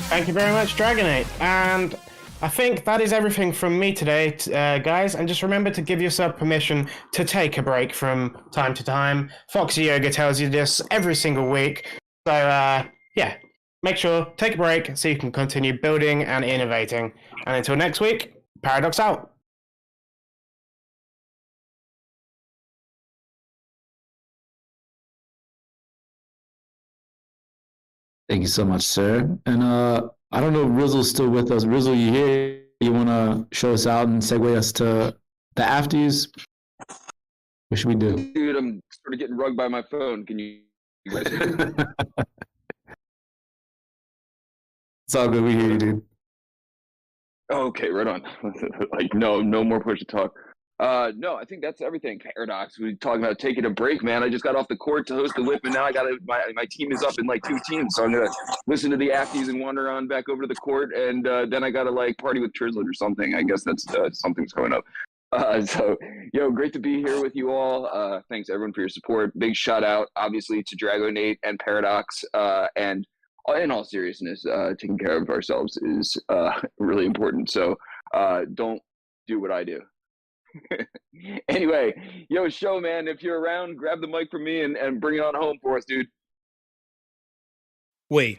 Thank you very much, Dragonate. And I think that is everything from me today, guys. And just remember to give yourself permission to take a break from time to time. Foxy Yoga tells you this every single week. So, yeah, make sure, take a break so you can continue building and innovating. And until next week, Paradox out. Thank you so much, sir. And I don't know if Rizzle's still with us. Rizzle, you here? You want to show us out and segue us to the afties? What should we do? Dude, I'm sort of getting rugged by my phone. Can you guys hear me? It's all good. We hear you, dude. Okay, right on. Like, no more push to talk. No, I think that's everything. Paradox. We talking about taking a break, man. I just got off the court to host the WIP, and now I got my team is up in like 2 teams, so I'm gonna listen to the afties and wander on back over to the court, and then I gotta like party with Trizlet or something. I guess that's something's coming up. So, great to be here with you all. Thanks everyone for your support. Big shout out, obviously, to Drago Nate and Paradox, and in all seriousness, taking care of ourselves is really important. So don't do what I do. Anyway, show, man, if you're around, grab the mic from me and bring it on home for us, dude. Wait,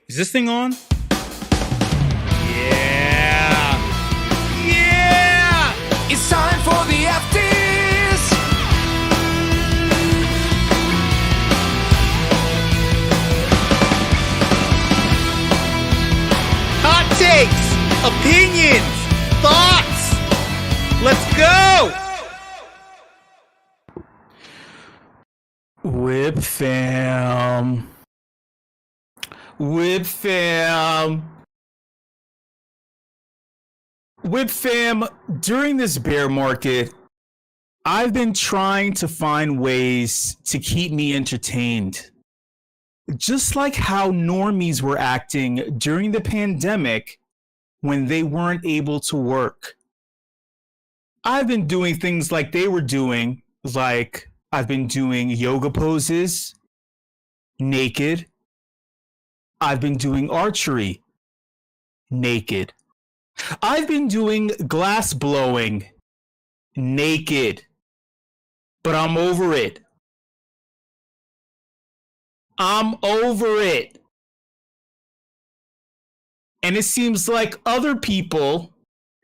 is this thing on? Yeah! Yeah! It's time for the afties. Hot takes, opinions, thoughts. Let's go! WIP fam. WIP fam. WIP fam, during this bear market, I've been trying to find ways to keep me entertained. Just like how normies were acting during the pandemic when they weren't able to work. I've been doing things like they were doing, like I've been doing yoga poses, naked. I've been doing archery, naked. I've been doing glass blowing, naked. But I'm over it. I'm over it. And it seems like other people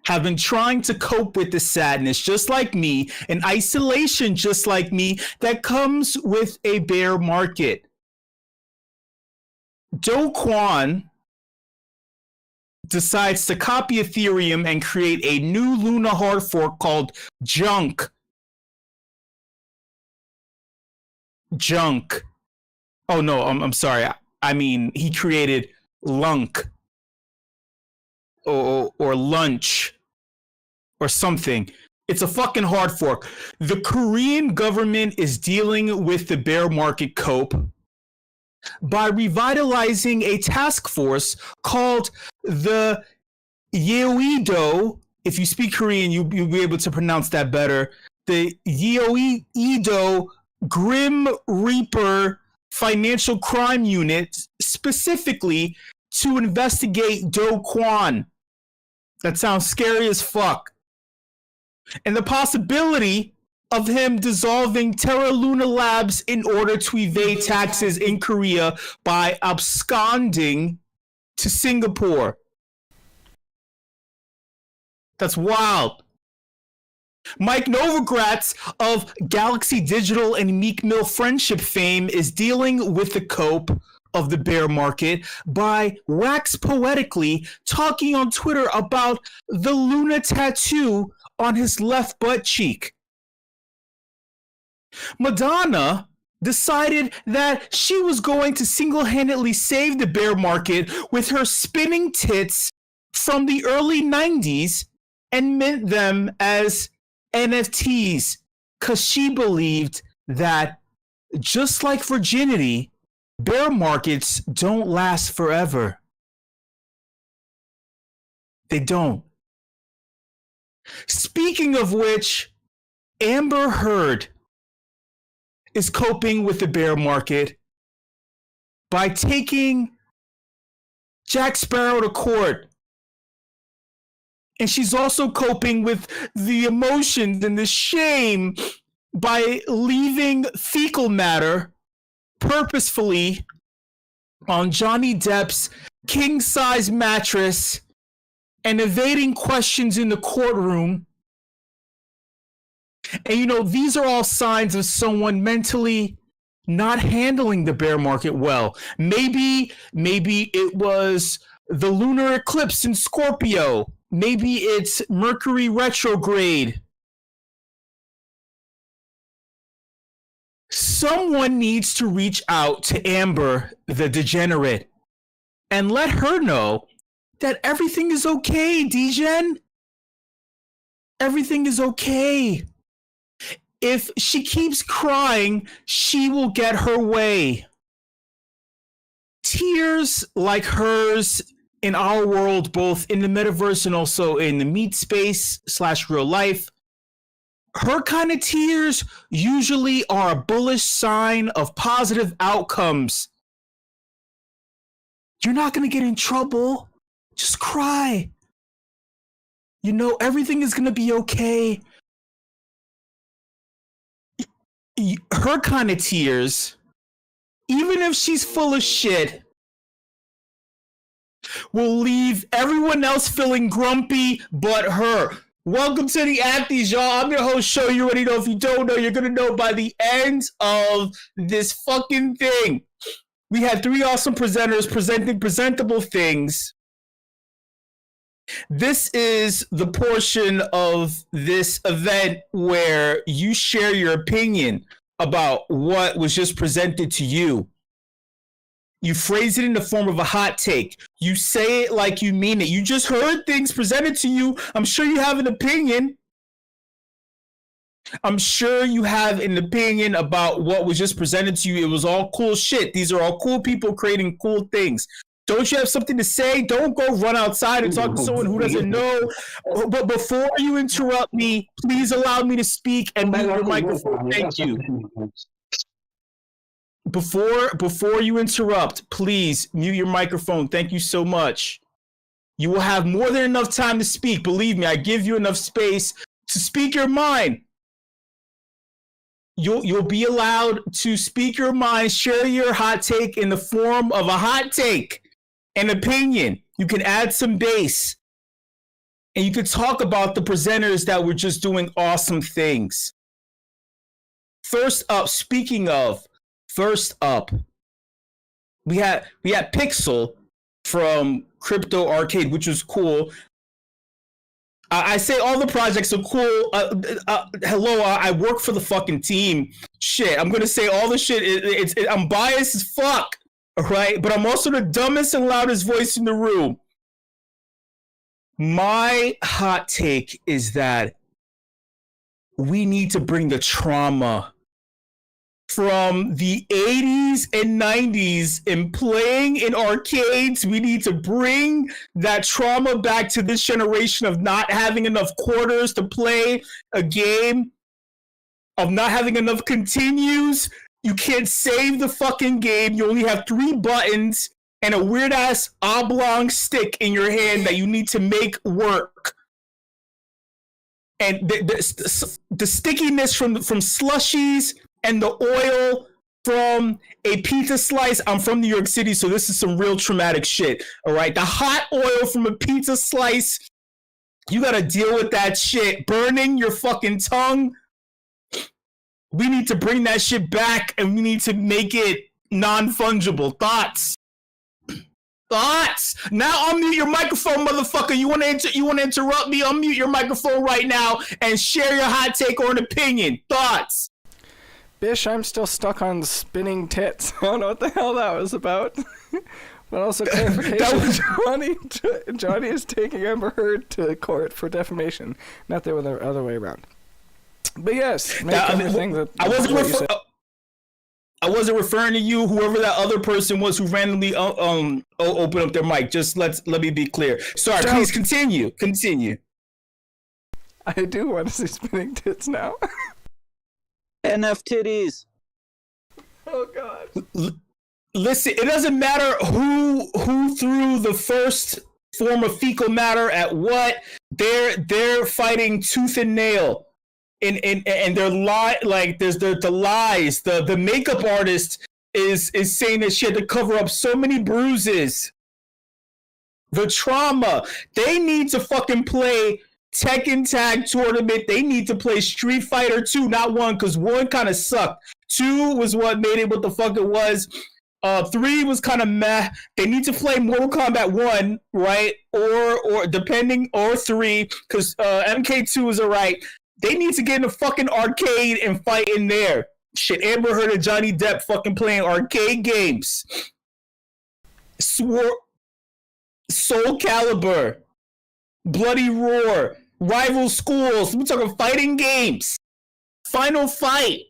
have been trying to cope with the sadness just like me, and isolation just like me, that comes with a bear market. Do Kwon decides to copy Ethereum and create a new Luna hard fork called Junk. Junk. Oh no, I'm sorry. I mean, he created Lunk or Lunch or something. It's a fucking hard fork. The Korean government is dealing with the bear market cope by revitalizing a task force called the Yeoido. If you speak Korean, you'll be able to pronounce that better. The Yeoido Grim Reaper Financial Crime Unit, specifically to investigate Do Kwon. That sounds scary as fuck. And the possibility of him dissolving Terra Luna Labs in order to evade taxes in Korea by absconding to Singapore. That's wild. Mike Novogratz of Galaxy Digital and Meek Mill Friendship fame is dealing with the cope of the bear market by wax poetically talking on Twitter about the Luna tattoo on his left butt cheek. Madonna decided that she was going to single-handedly save the bear market with her spinning tits from the early 90s and mint them as NFTs because she believed that, just like virginity, bear markets don't last forever. They don't. Speaking of which, Amber Heard is coping with the bear market by taking Jack Sparrow to court And she's also coping with the emotions and the shame by leaving fecal matter purposefully on Johnny Depp's king-size mattress and evading questions in the courtroom. And, you know, these are all signs of someone mentally not handling the bear market well. Maybe it was the lunar eclipse in Scorpio. Maybe it's Mercury retrograde. Someone needs to reach out to Amber, the degenerate, and let her know that everything is okay, Degen. Everything is okay. If she keeps crying, she will get her way. Tears like hers in our world, both in the metaverse and also in the meat space / real life, her kind of tears usually are a bullish sign of positive outcomes. You're not going to get in trouble. Just cry. You know, everything is going to be okay. Her kind of tears, even if she's full of shit, will leave everyone else feeling grumpy but her. Welcome to the Acties, y'all. I'm your host, Show. You already know. If you don't know, you're going to know by the end of this fucking thing. We had 3 awesome presenters presenting presentable things. This is the portion of this event where you share your opinion about what was just presented to you. You phrase it in the form of a hot take. You say it like you mean it. You just heard things presented to you. I'm sure you have an opinion. I'm sure you have an opinion about what was just presented to you. It was all cool shit. These are all cool people creating cool things. Don't you have something to say? Don't go run outside and talk to someone who doesn't know. But before you interrupt me, please allow me to speak and mute your microphone. Thank you. Before you interrupt, please mute your microphone. Thank you so much. You will have more than enough time to speak. Believe me, I give you enough space to speak your mind. You'll be allowed to speak your mind, share your hot take in the form of a hot take, an opinion. You can add some bass, and you can talk about the presenters that were just doing awesome things. First up, we had Pixel from CryptoArcade, which was cool. I say all the projects are cool. Hello, I work for the fucking team. Shit, I'm gonna say all the shit. I'm biased as fuck, right? But I'm also the dumbest and loudest voice in the room. My hot take is that we need to bring the trauma from the 80s and 90s in playing in arcades. We need to bring that trauma back to this generation of not having enough quarters to play a game, of not having enough continues. You can't save the fucking game. You only have 3 buttons and a weird ass oblong stick in your hand that you need to make work. And the stickiness from slushies and the oil from a pizza slice. I'm from New York City, so this is some real traumatic shit. All right. The hot oil from a pizza slice, you got to deal with that shit burning your fucking tongue. We need to bring that shit back, and we need to make it non-fungible. Thoughts? Now unmute your microphone, motherfucker. You want to interrupt me? Unmute your microphone right now and share your hot take or an opinion. Thoughts? Bish, I'm still stuck on spinning tits. I don't know what the hell that was about. But also clarification, Johnny is taking Amber Heard to court for defamation, not the other way around. But yes, I wasn't referring to you, whoever that other person was who randomly opened up their mic. Just let me be clear. Sorry, please continue. I do want to see spinning tits now. NF titties. Oh God. Listen, it doesn't matter who threw the first form of fecal matter at what? They're fighting tooth and nail. And they're like there's the lies. The makeup artist is saying that she had to cover up so many bruises. The trauma. They need to fucking play Tekken Tag Tournament. They need to play Street Fighter 2, not 1, because 1 kind of sucked. 2 was what made it what the fuck it was. 3 was kind of meh. They need to play Mortal Kombat 1, right? Or depending, or 3, because MK2 is alright. They need to get in a fucking arcade and fight in there. Shit, Amber Heard and Johnny Depp fucking playing arcade games. Soul Calibur, Bloody Roar, Rival Schools. We're talking fighting games. Final Fight,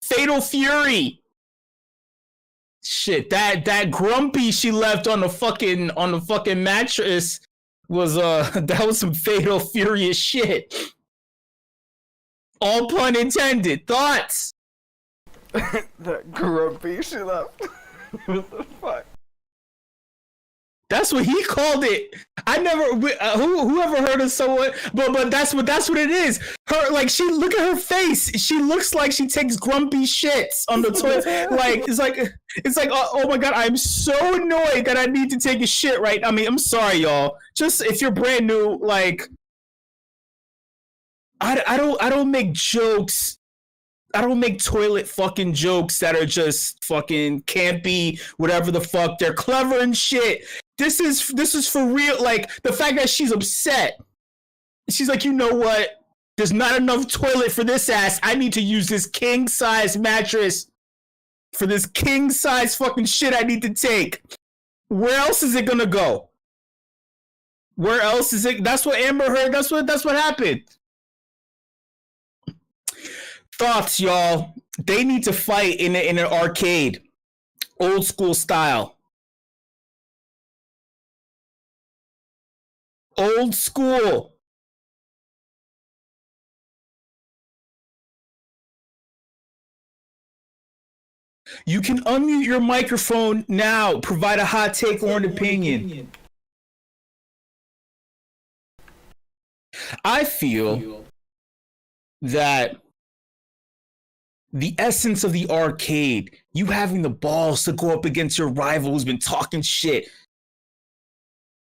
Fatal Fury. Shit, that grumpy she left on the fucking mattress was that was some Fatal Furious shit. All pun intended. Thoughts? That grumpy she left. What the fuck? That's what he called it. I never. Whoever heard of someone, but that's what it is. Her she look at her face. She looks like she takes grumpy shits on the toilet. It's like oh my god, I'm so annoyed that I need to take a shit right. I mean, I'm sorry, y'all. Just if you're brand new, I don't make jokes. I don't make toilet fucking jokes that are just fucking campy, whatever the fuck. They're clever and shit. This is for real. Like, the fact that she's upset. She's like, you know what? There's not enough toilet for this ass. I need to use this king-size mattress for this king-size fucking shit I need to take. Where else is it gonna go? Where else is it? That's what Amber Heard. That's what happened. Thoughts, y'all. They need to fight in an arcade. Old school style. Old school. You can unmute your microphone now. Provide a hot take or an opinion. I feel that the essence of the arcade, you having the balls to go up against your rival who's been talking shit.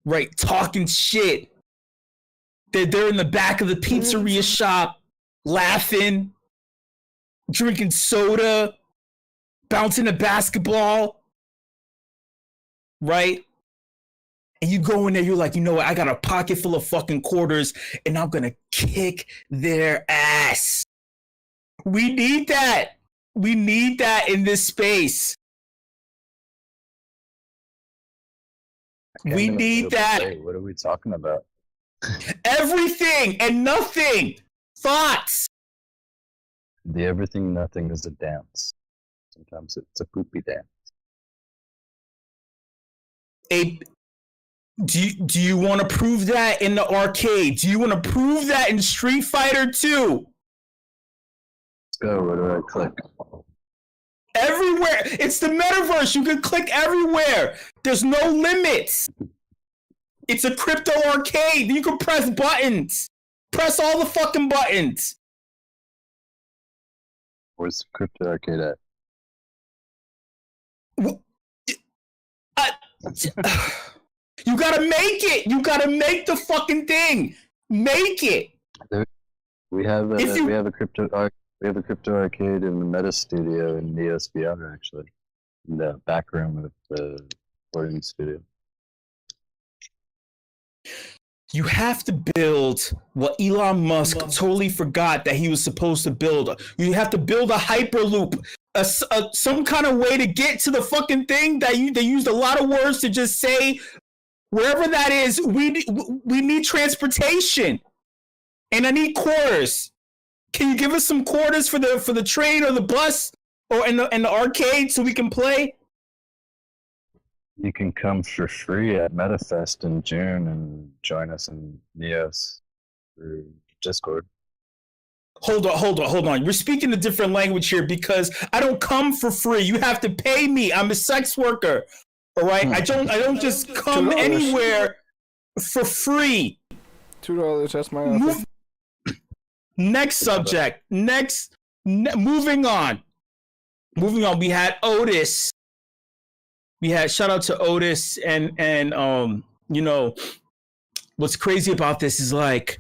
Right, talking shit. They're in the back of the pizzeria shop, laughing, drinking soda, bouncing a basketball. Right? And you go in there, you're like, you know what? I got a pocket full of fucking quarters, and I'm gonna kick their ass. We need that. We need that in this space. We need that. What are we talking about? Everything and nothing. Thoughts. The everything nothing is a dance. Sometimes it's a poopy dance. Do you want to prove that in the arcade? Do you want to prove that in Street Fighter 2? Let's go. Where do I click? Everywhere. It's the metaverse. You can click everywhere. There's no limits. It's a crypto arcade. You can press buttons. Press all the fucking buttons. Where's CryptoArcade at? You gotta make it. You gotta make the fucking thing. Make it. We have a CryptoArcade in the Meta Studio in Neos VR, actually, in the back room of the recording studio. You have to build what Elon Musk totally forgot that he was supposed to build. You have to build a hyperloop, some kind of way to get to the fucking thing that they used a lot of words to just say. Wherever that is, we need transportation, and I need quarters. Can you give us some quarters for the train or the bus or in the arcade so we can play? You can come for free at MetaFest in June and join us in Neos through Discord. Hold on. We're speaking a different language here because I don't come for free. You have to pay me. I'm a sex worker. All right? I don't just come anywhere. for free. $2, that's my offer. Next subject. Moving on. We had Ottis. Shout out to Ottis and you know, what's crazy about this is like,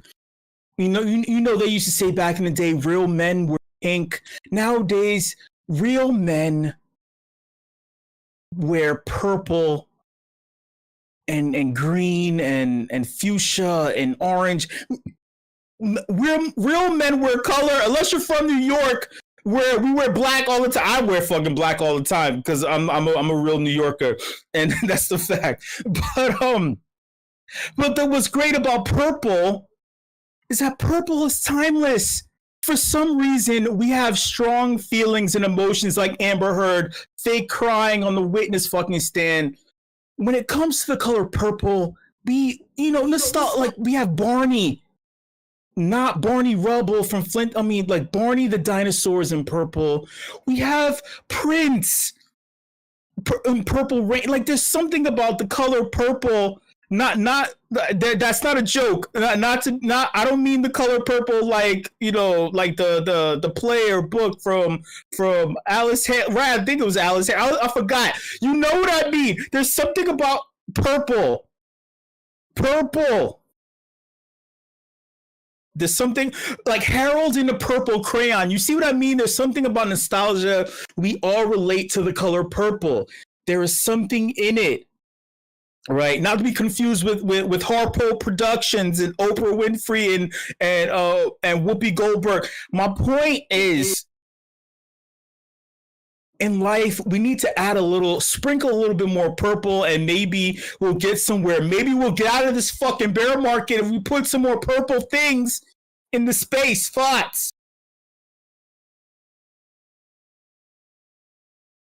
you know they used to say back in the day, real men wear pink. Nowadays, real men wear purple and green and fuchsia and orange. Real men wear color, unless you're from New York, where we wear black all the time. I wear fucking black all the time because I'm a real New Yorker, and that's the fact. But what's great about purple is that purple is timeless. For some reason, we have strong feelings and emotions like Amber Heard, fake crying on the witness fucking stand. When it comes to the color purple, let's start like we have Barney. Not Barney Rubble from Flint. I mean, like Barney the dinosaurs in purple. We have Prince in purple rain. Like there's something about the color purple. That's not a joke. I don't mean the color purple like, like the play or book from Alice. Right, I think it was Alice. I forgot. You know what I mean? There's something about purple. Purple. There's something like Harold in the purple crayon. You see what I mean? There's something about nostalgia. We all relate to the color purple. There is something in it, right? Not to be confused with Harpo Productions and Oprah Winfrey and Whoopi Goldberg. My point is, in life, we need to sprinkle a little bit more purple, and maybe we'll get somewhere. Maybe we'll get out of this fucking bear market if we put some more purple things in the space. Thoughts?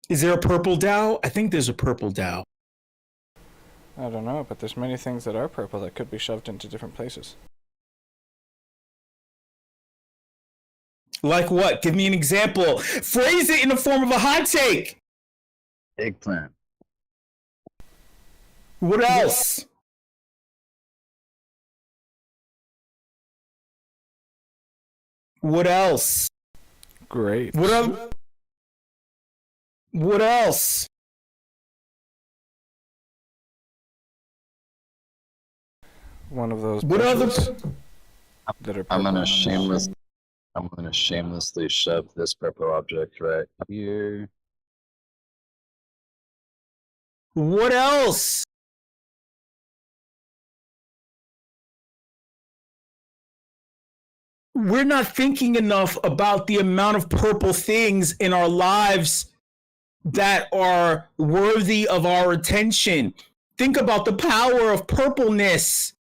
Is there a purple Dow? I think there's a purple Dow. I don't know, but there's many things that are purple that could be shoved into different places. Like what? Give me an example. Phrase it in the form of a hot take. Eggplant. What else? What else? Great. What else? One of those. What other? That are I'm gonna shamelessly shove this purple object right here. What else? We're not thinking enough about the amount of purple things in our lives that are worthy of our attention. Think about the power of purpleness.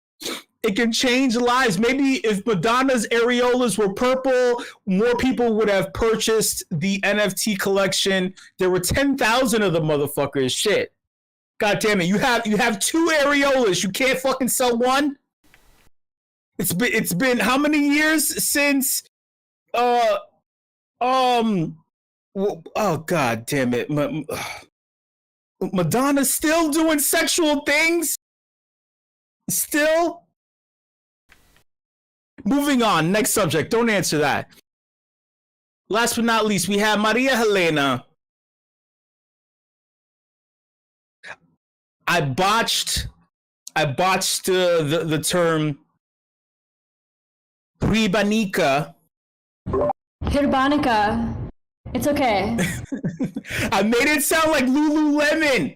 It can change lives. Maybe if Madonna's areolas were purple, more people would have purchased the NFT collection. There were 10,000 of the motherfuckers. Shit. God damn it. You have 2 areolas. You can't fucking sell one? It's been how many years since oh god damn it. Madonna's still doing sexual things? Still? Moving on, next subject. Don't answer that. Last but not least, we have Maria-Helena. I botched the term Hirbanica. It's okay. I made it sound like Lululemon.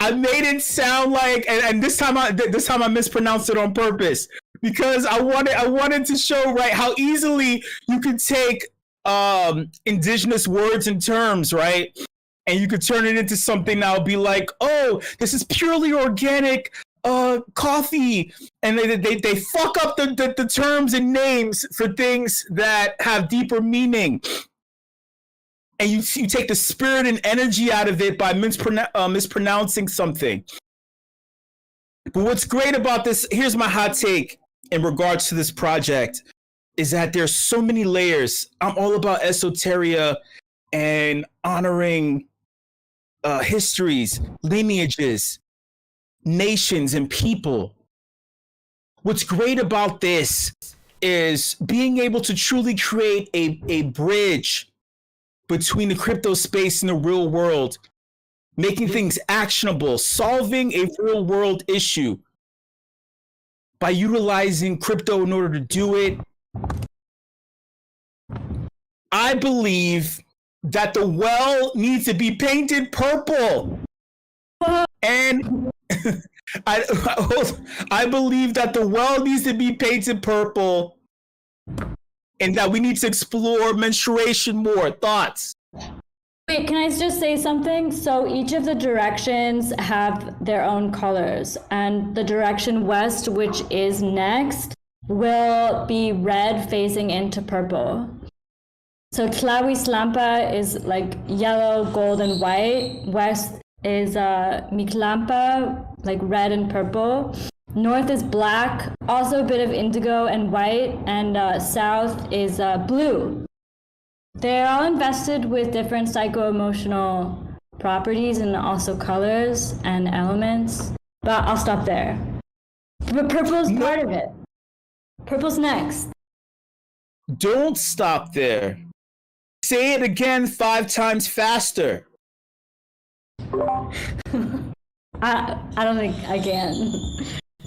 I made it sound like, and this time I mispronounced it on purpose because I wanted to show right how easily you could take indigenous words and terms, right, and you could turn it into something that would be like, oh, this is purely organic coffee, and they fuck up the terms and names for things that have deeper meaning. And you take the spirit and energy out of it by mispronouncing something. But what's great about this, here's my hot take in regards to this project, is that there's so many layers. I'm all about esoteria and honoring histories, lineages, nations, and people. what's great about this is being able to truly create a bridge between the crypto space and the real world, making things actionable, solving a real world issue by utilizing crypto in order to do it. I believe that the well needs to be painted purple. And I believe that the well needs to be painted purple and that we need to explore menstruation more. Thoughts? Wait, can I just say something? So each of the directions have their own colors, and the direction west, which is next, will be red facing into purple. So Tlawi Slampa is like yellow, gold, and white. West is Miklampa, like red and purple. North is black, also a bit of indigo and white, and south is blue. They're all invested with different psycho-emotional properties and also colors and elements, but I'll stop there. But purple's part of it. Purple's next. Don't stop there. Say it again 5 times faster. I don't think I can.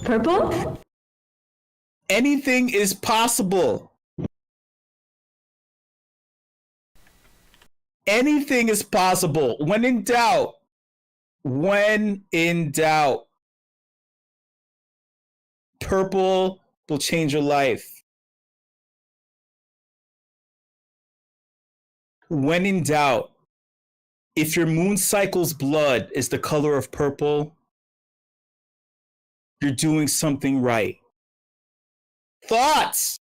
Purple? Anything is possible. Anything is possible. When in doubt, purple will change your life. When in doubt, if your moon cycle's blood is the color of purple, you're doing something right. Thoughts?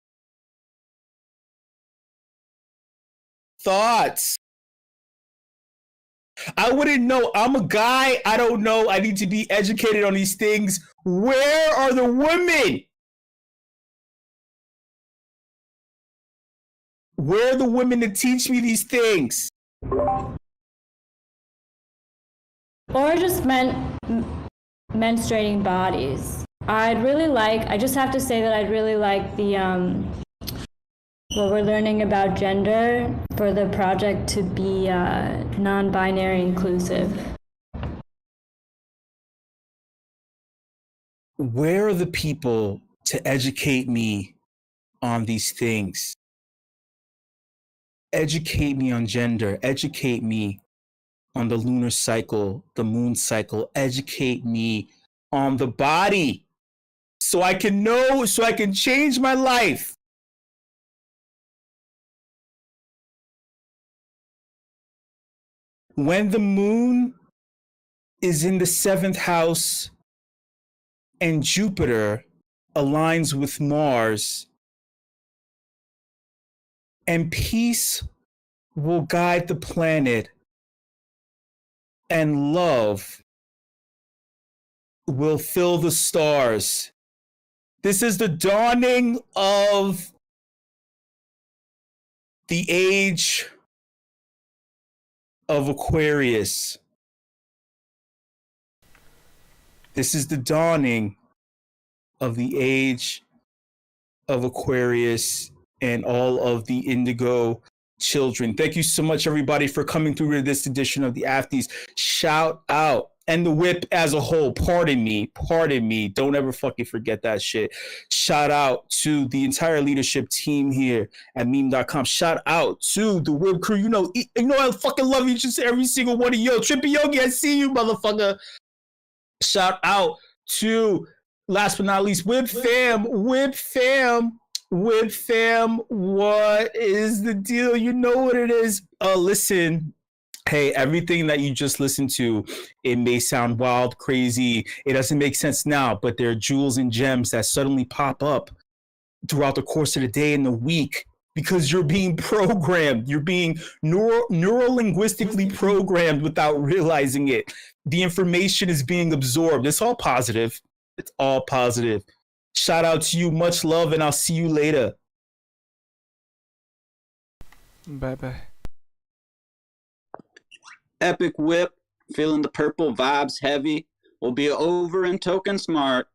I wouldn't know. I'm a guy. I don't know. I need to be educated on these things. Where are the women? Where are the women to teach me these things? Or just menstruating bodies. I just have to say that I'd really like the, what we're learning about gender for the project to be non-binary inclusive. Where are the people to educate me on these things? Educate me on gender, educate me on the lunar cycle, the moon cycle, educate me on the body so I can know, so I can change my life. When the moon is in the 7th house and Jupiter aligns with Mars, and peace will guide the planet, and love will fill the stars. This is the dawning of the age of Aquarius. This is the dawning of the age of Aquarius and all of the indigo children. Thank you so much, everybody, for coming through to this edition of the Afties. Shout out. And the WIP as a whole, pardon me. Don't ever fucking forget that shit. Shout out to the entire leadership team here at meme.com. Shout out to the WIP crew. You know I fucking love you, just every single one of you. Trippy Yogi, I see you, motherfucker. Shout out to, last but not least, WIP fam. What is the deal? You know what it is. Listen. Hey, everything that you just listened to, it may sound wild, crazy. It doesn't make sense now, but there are jewels and gems that suddenly pop up throughout the course of the day and the week because you're being programmed. You're being neuro-linguistically programmed without realizing it. The information is being absorbed. It's all positive. Shout out to you. Much love, and I'll see you later. Bye-bye. Epic WIP, feeling the purple vibes heavy. We'll be over in Token Smart.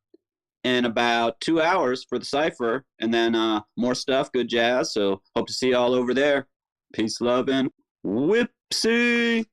in about 2 hours for the cipher, and then more stuff, good jazz. So hope to see you all over there. Peace, love, and whipsy.